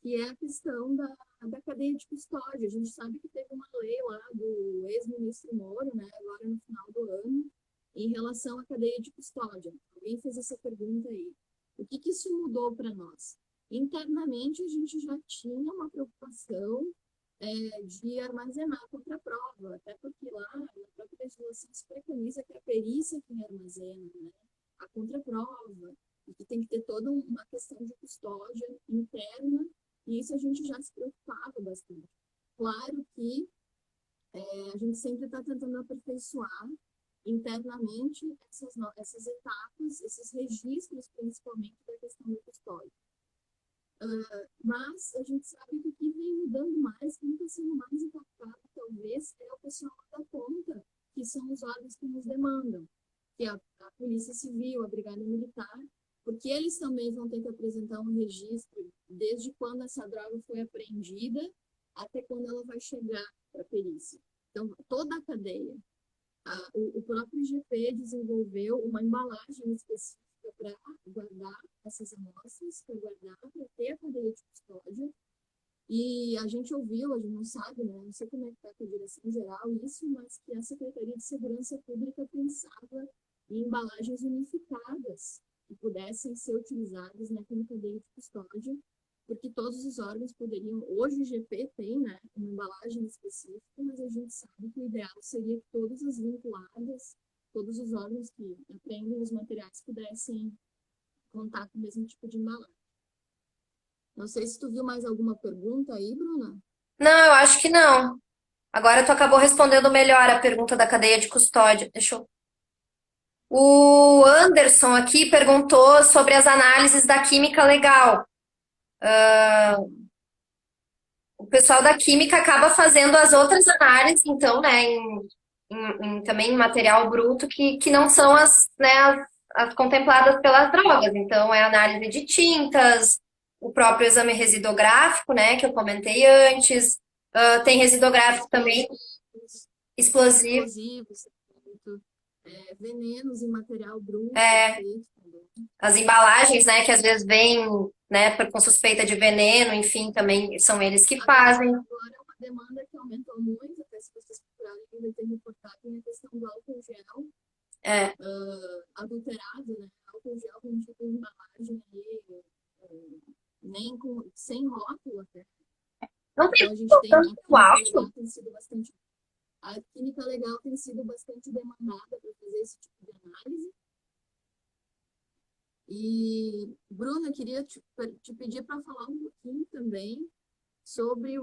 que é a questão da cadeia de custódia. A gente sabe que teve uma lei lá do ex-ministro Moro, né, agora no final do ano, em relação à cadeia de custódia. Alguém fez essa pergunta aí. O que isso mudou para nós? Internamente, a gente já tinha uma preocupação de armazenar contra a prova, até porque lá na própria legislação se preconiza que a perícia que armazena, né, a contraprova, e que tem que ter toda uma questão de custódia interna, e isso a gente já se preocupava bastante. claro que a gente sempre está tentando aperfeiçoar internamente essas etapas, esses registros, principalmente da questão da custódia. Mas a gente sabe que o que vem mudando mais, quem está sendo mais impactado, talvez, é o pessoal da ponta, que são os órgãos que nos demandam, que é a Polícia Civil, a Brigada Militar, porque eles também vão ter que apresentar um registro desde quando essa droga foi apreendida até quando ela vai chegar para a perícia. Então, toda a cadeia. O próprio IGP desenvolveu uma embalagem específica para guardar essas amostras, para guardar, para ter a cadeia de custódia. E a gente ouviu, a gente não sabe, né? Não sei como é que está com a direção geral isso, mas que a Secretaria de Segurança Pública pensava em embalagens unificadas que pudessem ser utilizadas como cadeia de custódia, porque todos os órgãos poderiam... Hoje o IGP tem, né, uma embalagem específica, mas a gente sabe que o ideal seria que todas as vinculadas, todos os órgãos que apreendem os materiais pudessem contar com o mesmo tipo de embalagem. Não sei se tu viu mais alguma pergunta aí, Bruna? Não, eu acho que não. Agora tu acabou respondendo melhor a pergunta da cadeia de custódia. O Anderson aqui perguntou sobre as análises da química legal. O pessoal da química acaba fazendo as outras análises, então, né, também em material bruto, que não são as contempladas pelas drogas. Então, é análise de tintas, o próprio exame residográfico, né, que eu comentei antes. Tem residográfico também explosivo. Explosivos, venenos em material bruto. As embalagens, né, que às vezes vêm, né, com suspeita de veneno, enfim, também são eles que fazem. Agora é uma demanda que aumentou muito, até se vocês procurarem, ainda tem reportado a questão do álcool gel adulterado, né? Álcool gel vendido em embalagem ali, nem sem rótulo até. Não tem então, a gente tem álcool. Tem sido bastante... A química legal tem sido bastante demandada para fazer esse tipo de análise. E, Bruna, queria te pedir para falar um pouquinho também sobre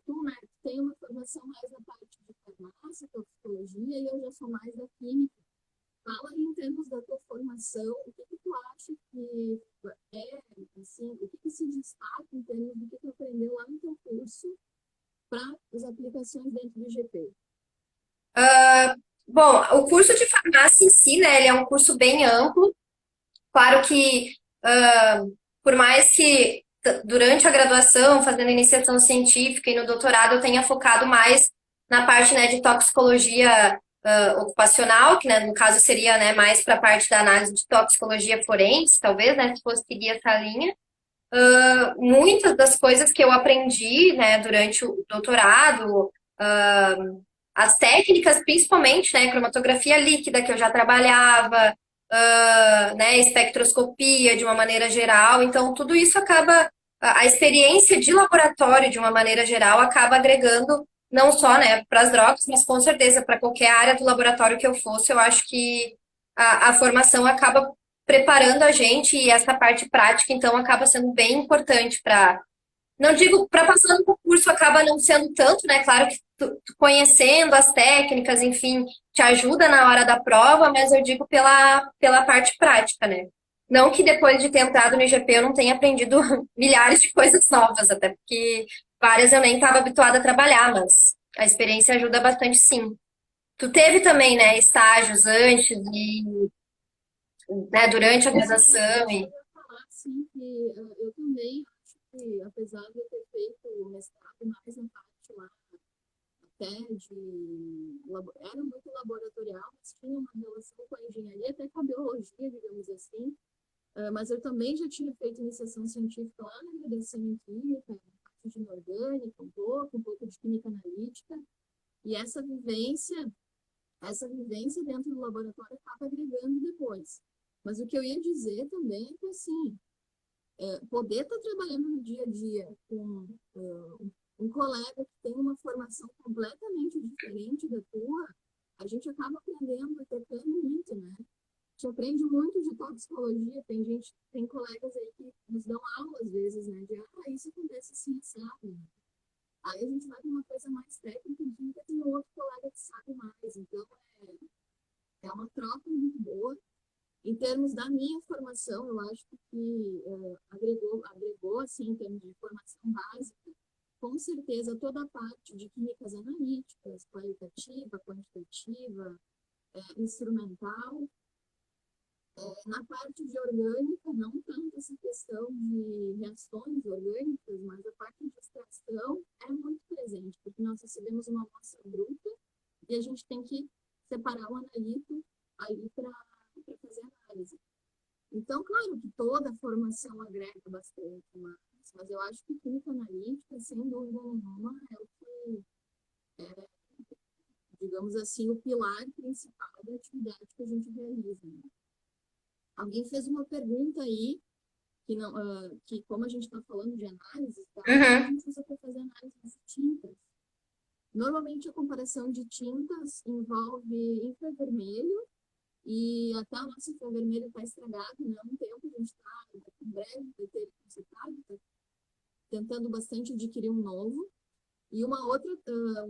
tu, né, tem uma formação mais na parte de farmácia, toxicologia, e eu já sou mais da química. Fala aí, em termos da tua formação, o que tu acha que assim, o que se destaca em termos do que tu aprendeu lá no teu curso para as aplicações dentro do IGP? Bom, o curso de farmácia em si, né, ele é um curso bem amplo. Claro que, por mais que durante a graduação, fazendo iniciação científica e no doutorado, eu tenha focado mais na parte, né, de toxicologia ocupacional, que, né, no caso seria, né, mais para a parte da análise de toxicologia forense, talvez, né, se fosse seguir essa linha. Muitas das coisas que eu aprendi, né, durante o doutorado, as técnicas, principalmente, né, cromatografia líquida, que eu já trabalhava, né, espectroscopia de uma maneira geral. Então, tudo isso acaba, a experiência de laboratório de uma maneira geral acaba agregando não só, né, para as drogas, mas com certeza para qualquer área do laboratório que eu fosse, eu acho que a formação acaba preparando a gente e essa parte prática, então, acaba sendo bem importante para não digo, para passar no concurso acaba não sendo tanto, né? Claro que tu conhecendo as técnicas, enfim, te ajuda na hora da prova, mas eu digo pela parte prática, né? Não que depois de ter entrado no IGP eu não tenha aprendido milhares de coisas novas, até porque várias eu nem estava habituada a trabalhar, mas a experiência ajuda bastante, sim. Tu teve também, né, estágios antes e, né, durante a graduação e... Eu ia falar, sim, que eu também acho que, apesar de eu ter feito o mestrado mais na parte lá, até de... Era muito laboratorial, mas tinha uma relação com a engenharia, até com a biologia, digamos assim. Mas eu também já tinha feito iniciação científica lá na graduação em química, na parte de inorgânica, um pouco de química analítica. E essa vivência dentro do laboratório acaba agregando depois. Mas o que eu ia dizer também é que, assim, poder estar trabalhando no dia a dia com um colega que tem uma formação completamente diferente da tua, a gente acaba aprendendo e tocando muito, né? A gente aprende muito de toxicologia, tem colegas aí que nos dão aula às vezes, né? De, isso acontece assim, sabe? Aí a gente vai para uma coisa mais técnica e química, tem um outro colega que sabe mais. Então, é uma troca muito boa. Em termos da minha formação, eu acho que agregou, assim, em termos de formação básica, com certeza toda a parte de químicas analíticas, qualitativa, quantitativa, instrumental. Na parte de orgânica, não tanto essa questão de reações orgânicas, mas a parte de extração é muito presente, porque nós recebemos uma amostra bruta e a gente tem que separar o analito aí para fazer análise. Então, claro que toda a formação agrega bastante, mas eu acho que química analítica, sem dúvida nenhuma, é o que, digamos assim, o pilar principal da atividade que a gente realiza. Né? Alguém fez uma pergunta aí, que, não, que como a gente está falando de análise, tá? A gente usa para fazer análise de tintas. Normalmente a comparação de tintas envolve infravermelho, e até o nosso infravermelho está estragado, né? Há um tempo a gente está, em breve, vai ter consertado, está tentando bastante adquirir um novo. E uma outra,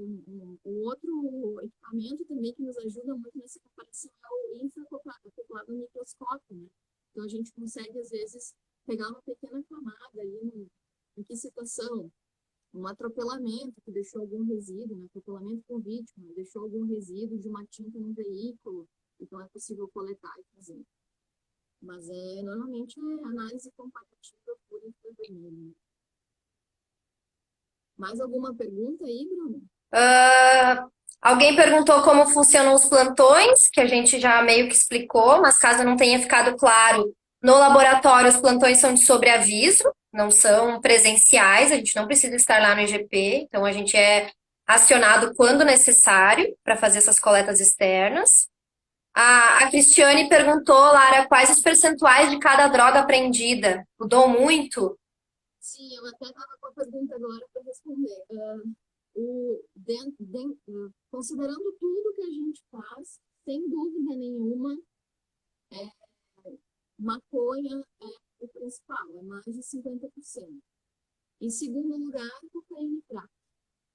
um outro equipamento também que nos ajuda muito nessa comparação é o infracoplado no microscópio, né? Então a gente consegue, às vezes, pegar uma pequena camada ali, em que situação? Um atropelamento que deixou algum resíduo, um atropelamento com vítima, deixou algum resíduo de uma tinta no veículo, então é possível coletar e fazer. Mas normalmente é análise comparativa por infravermelho. Mais alguma pergunta aí, Bruno? Alguém perguntou como funcionam os plantões, que a gente já meio que explicou, mas caso não tenha ficado claro, no laboratório os plantões são de sobreaviso, não são presenciais, a gente não precisa estar lá no IGP, então a gente é acionado quando necessário para fazer essas coletas externas. A Cristiane perguntou, Lara, quais os percentuais de cada droga apreendida? Mudou muito? Sim, eu até estava com a pergunta agora para responder. Considerando tudo que a gente faz, sem dúvida nenhuma, maconha é o principal, é mais de 50%. Em segundo lugar, cocaína e crack.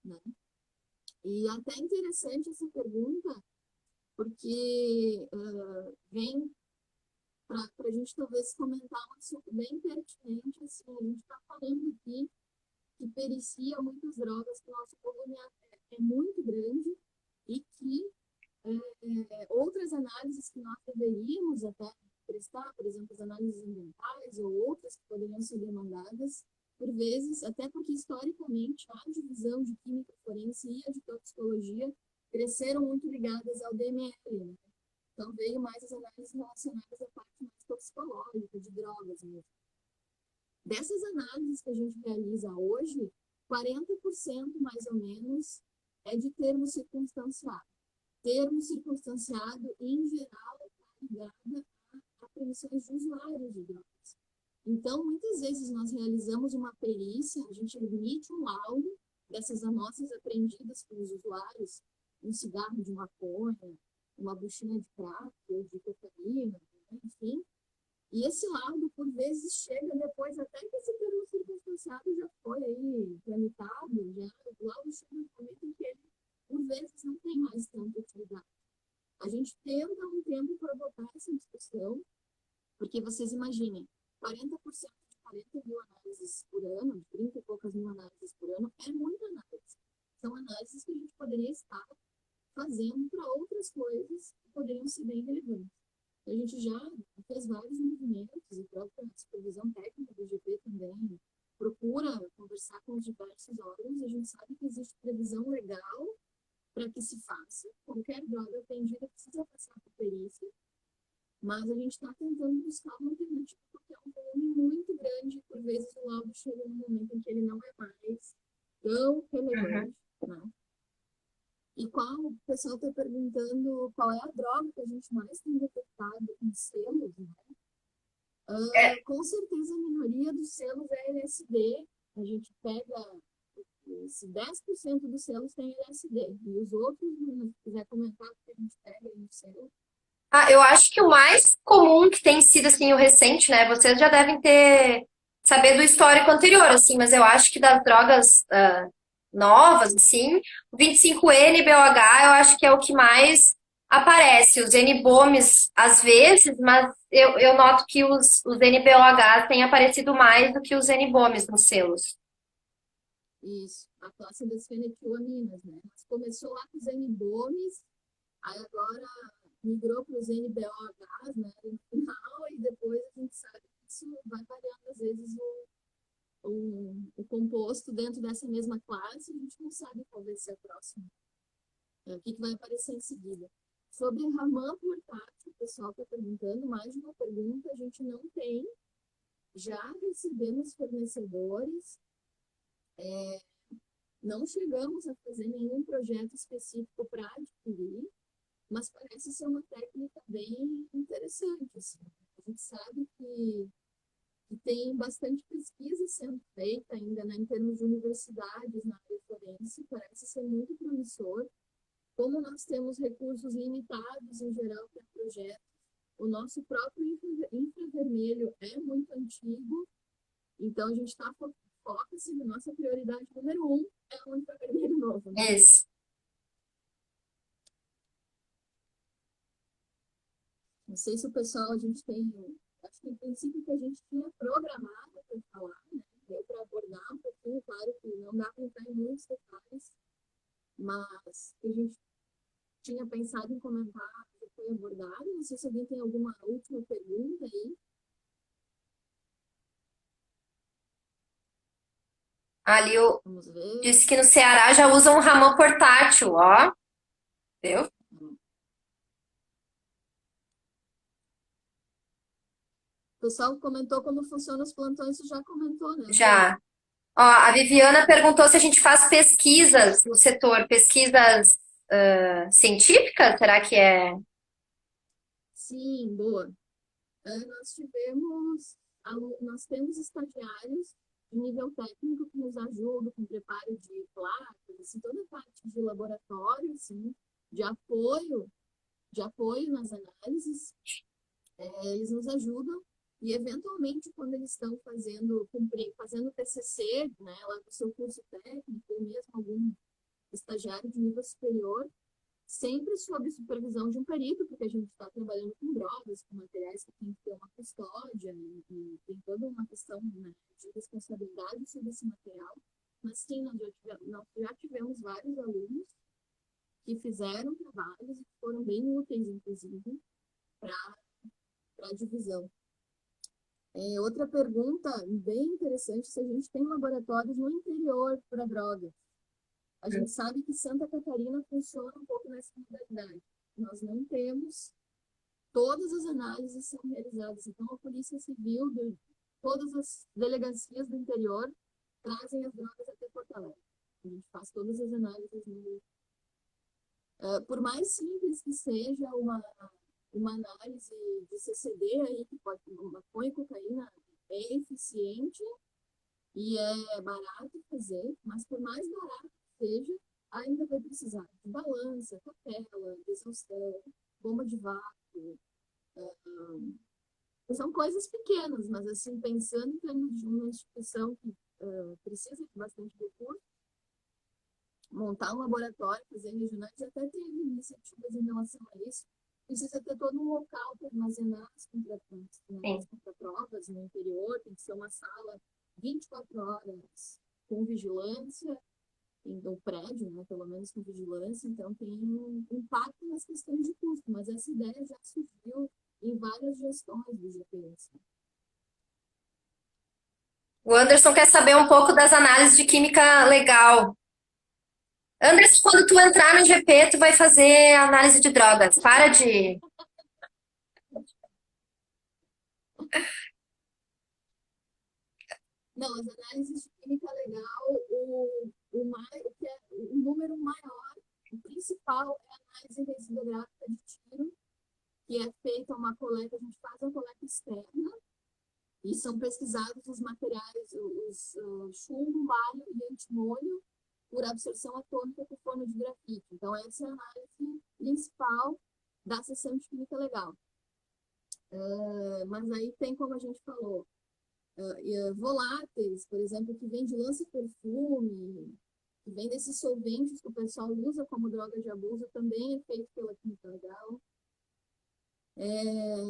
Né? E até interessante essa pergunta, porque vem para a gente talvez comentar um assunto bem pertinente. Assim, a gente está falando aqui que pericia muitas drogas, que o nosso volume é muito grande e que outras análises que nós deveríamos até prestar, por exemplo, as análises ambientais ou outras que poderiam ser demandadas, por vezes, até porque historicamente a divisão de química forense e a de toxicologia cresceram muito ligadas ao DML, né? Então veio mais as análises relacionadas à parte mais toxicológica, de drogas mesmo. Dessas análises que a gente realiza hoje, 40% mais ou menos é de termo circunstanciado. Termo circunstanciado, em geral, está ligado a apreensões de usuários de drogas. Então, muitas vezes nós realizamos uma perícia, a gente emite um laudo dessas amostras apreendidas pelos usuários, um cigarro de maconha, uma buchinha de crack ou de cocaína, enfim. E esse laudo, por vezes, chega depois, até que esse termo circunstanciado já foi aí tramitado, já o laudo chega no momento em que ele, por vezes, não tem mais tanta utilidade. A gente tenta um tempo provocar essa discussão, porque vocês imaginem, 40% de 40 mil análises por ano, 30 e poucas mil análises por ano, é muita análise. São análises que a gente poderia estar fazendo para outras coisas que poderiam ser bem relevantes. A gente já fez vários movimentos, e a própria supervisão técnica do IGP também procura conversar com os diversos órgãos. A gente sabe que existe previsão legal para que se faça. Qualquer droga apreendida precisa passar por perícia, mas a gente está tentando buscar uma alternativa, porque é um volume muito grande e, por vezes, o laudo chega num momento em que ele não é mais tão relevante, né? E o pessoal está perguntando qual é a droga que a gente mais tem detectado em selos, né? Com certeza a minoria dos selos é LSD. A gente pega, se 10% dos selos tem LSD, e os outros, se quiser comentar o que a gente pega no selo. Eu acho que o mais comum que tem sido, assim, o recente, né? Vocês já devem saber do histórico anterior, assim, mas eu acho que das drogas novas, assim. O 25N-BOH eu acho que é o que mais aparece. Os N-BOMs às vezes, mas eu noto que os NBOH têm aparecido mais do que os N-BOMs nos selos. Isso, a classe das fenetilamínas, né? Mas começou lá com os N-BOMs, aí agora migrou para os NBOHs, né? No final, e depois a gente sabe que isso vai variando, às vezes, o composto dentro dessa mesma classe, a gente não sabe qual vai ser a próxima, o que vai aparecer em seguida. Sobre Raman portátil, o pessoal está perguntando, mais uma pergunta, a gente não tem, já recebemos fornecedores, não chegamos a fazer nenhum projeto específico para adquirir, mas parece ser uma técnica bem interessante. Assim. A gente sabe que tem bastante pesquisa sendo feita ainda, né, em termos de universidades na área forense, parece ser muito promissor. Como nós temos recursos limitados em geral para projetos, o nosso próprio infravermelho é muito antigo, então a gente está foca assim, na nossa prioridade número 1 é o infravermelho novo. Né? Isso. Não sei se o pessoal, a gente tem, acho que em princípio que a gente tinha programado para falar, né? Deu para abordar um pouquinho, claro que não dá para entrar em muitos detalhes, mas a gente tinha pensado em comentar, já foi abordado. Não sei se alguém tem alguma última pergunta aí. Ali eu Vamos ver. disse que no Ceará já usam um Raman portátil, ó. Viu? O pessoal comentou como funciona os plantões, você já comentou, né? Já. Ó, a Viviana perguntou se a gente faz pesquisas no setor, pesquisas científicas, será que é? Sim, boa. Nós temos estagiários de nível técnico que nos ajudam com preparo de placas, assim, toda a parte de laboratório, assim, de apoio nas análises, eles nos ajudam e eventualmente quando eles estão fazendo TCC, né, lá do seu curso técnico, ou mesmo algum estagiário de nível superior, sempre sob supervisão de um perito, porque a gente está trabalhando com drogas, com materiais que tem que ter uma custódia, e tem toda uma questão, né, de responsabilidade sobre esse material. Mas sim, nós já tivemos vários alunos que fizeram trabalhos e que foram bem úteis, inclusive, para a divisão. Outra pergunta bem interessante, se a gente tem laboratórios no interior para drogas. A gente sabe que Santa Catarina funciona um pouco nessa modalidade. Nós não temos, todas as análises são realizadas. Então, a Polícia Civil, todas as delegacias do interior, trazem as drogas até Porto Alegre. A gente faz todas as análises. Por mais simples que seja uma análise de CCD, aí, que pode, maconha e cocaína, é eficiente e é barato fazer, mas por mais barato que seja, ainda vai precisar de balança, capela, de exaustão, bomba de vácuo. São coisas pequenas, mas assim, pensando em termos de uma instituição que precisa de bastante recurso, montar um laboratório, fazer regionais, até teve iniciativas em relação a isso. Precisa ter todo um local para armazenar as contraprovas no interior, tem que ser uma sala 24 horas com vigilância, no prédio, né, pelo menos com vigilância, então tem um impacto nas questões de custo, mas essa ideia já surgiu em várias gestões do GPS. O Anderson quer saber um pouco das análises de química legal. Anderson, quando tu entrar no GP, tu vai fazer análise de drogas. Para de. Não, as análises de química legal, o número maior, o principal é a análise residográfica de tiro, que é feita uma coleta, a gente faz uma coleta externa, e são pesquisados os materiais, chumbo, malho e antimônio, por absorção atômica por forma de grafite. Então, essa é a análise principal da seção de química legal. Mas aí tem, como a gente falou, voláteis, por exemplo, que vem de lança-perfume, que vem desses solventes que o pessoal usa como droga de abuso, também é feito pela química legal.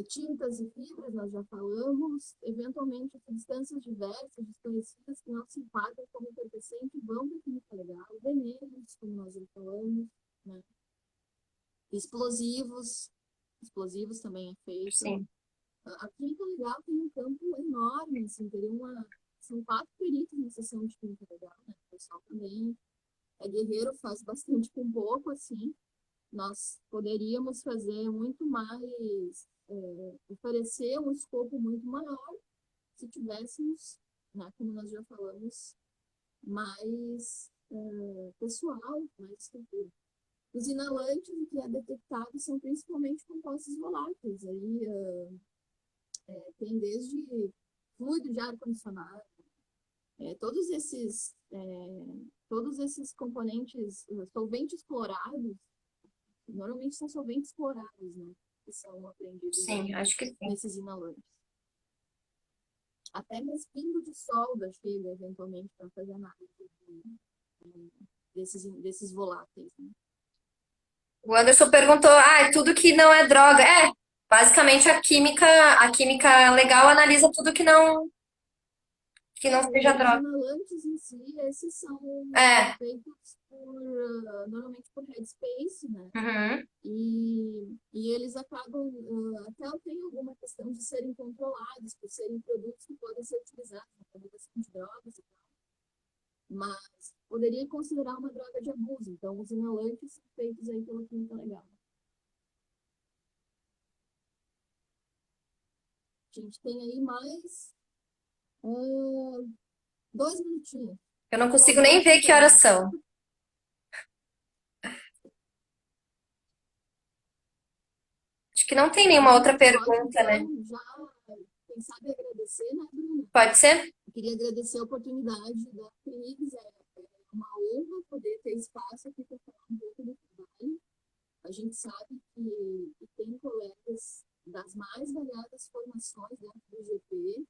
Tintas e fibras, nós já falamos, eventualmente substâncias diversas, desconhecidas, que não se enquadram como entorpecente, vão para a química legal, venenos, como nós já falamos, né? Explosivos também é feito. Sim. A química legal tem um campo enorme, assim, são 4 peritos na sessão de química legal, né? O pessoal também é guerreiro, faz bastante com pouco, assim. Nós poderíamos fazer muito mais, oferecer um escopo muito maior se tivéssemos, né, como nós já falamos, mais pessoal, mais estrutura. Os inalantes que é detectado são principalmente compostos voláteis. Aí tem desde fluido de ar-condicionado, todos esses componentes, solventes clorados, normalmente são solventes clorados, né? Que são apreendidos Sim, acho que sim. nesses inalantes. Até mesmo pingo de solda chega eventualmente para fazer análise desses voláteis, né? O Anderson perguntou, tudo que não é droga. Basicamente a química legal analisa tudo que não seja Os droga. inalantes em si, esses são feitos normalmente por Headspace, né? Uhum. E eles acabam, até tem alguma questão de serem controlados, por serem produtos que podem ser utilizados na fabricação de drogas e tal. Mas poderia considerar uma droga de abuso. Então, os inalantes são feitos aí pela química legal. A gente tem aí mais 2 minutinhos. Eu não consigo nem ver que horas são. Acho que não tem nenhuma outra pergunta, né? Já, quem sabe agradecer, né, Bruna? Pode ser? Eu queria agradecer a oportunidade da Cris. É uma honra poder ter espaço aqui para falar um pouco do trabalho. A gente sabe que tem colegas das mais variadas formações dentro do GP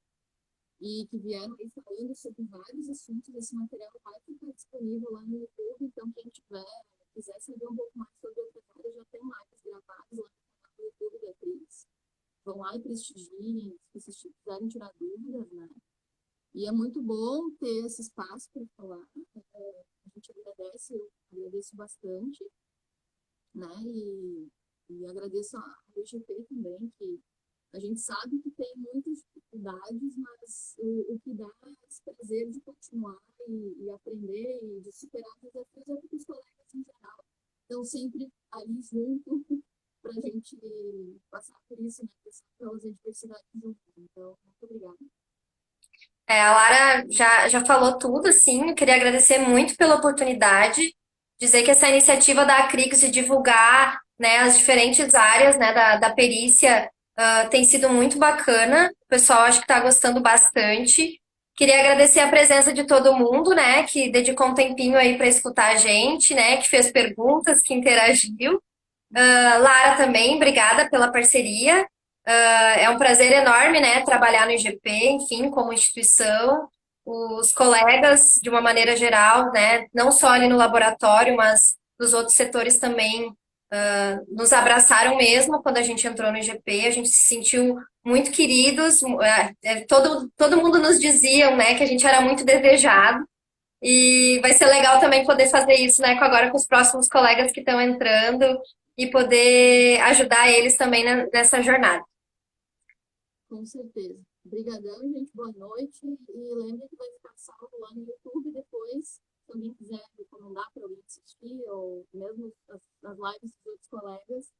e que vieram aí falando sobre vários assuntos. Esse material vai ficar disponível lá no YouTube, então quem quiser saber um pouco mais sobre outra área, já tem lives gravadas lá no YouTube da Cris. Vão lá e prestigiem, se vocês quiserem tirar dúvidas, né? E é muito bom ter esse espaço para falar. A gente agradece, eu agradeço bastante, né? E agradeço ao IGP também, que a gente sabe que tem muitas dificuldades, mas o que dá esse prazer de continuar e aprender e de superar os desafios é porque os colegas em geral estão sempre ali junto para a gente passar por isso, né? Pelas adversidades juntos. Então, muito obrigada. A Lara já falou tudo, assim. Eu queria agradecer muito pela oportunidade, dizer que essa iniciativa da Acrix de divulgar, né, as diferentes áreas, né, da perícia tem sido muito bacana. O pessoal acho que está gostando bastante. Queria agradecer a presença de todo mundo, né, que dedicou um tempinho aí para escutar a gente, né, que fez perguntas, que interagiu. Lara também, obrigada pela parceria. É um prazer enorme, né, trabalhar no IGP, enfim, como instituição. Os colegas, de uma maneira geral, né, não só ali no laboratório, mas dos outros setores também, nos abraçaram mesmo quando a gente entrou no IGP. A gente se sentiu muito queridos. Todo mundo nos dizia, né, que a gente era muito desejado. E vai ser legal também poder fazer isso, né, agora com os próximos colegas que estão entrando e poder ajudar eles também nessa jornada. Com certeza. Obrigadão, gente. Boa noite. E lembre que vai ficar salvo lá no YouTube depois. Se alguém quiser recomendar para alguém assistir, ou mesmo as lives dos outros colegas,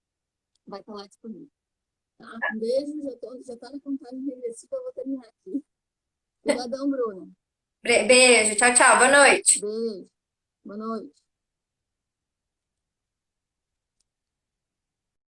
vai estar lá disponível. Tá? Um beijo, já tá na contagem regressiva, eu vou terminar aqui. Obrigadão, Bruna. Beijo, tchau, tchau, boa noite. Beijo, boa noite.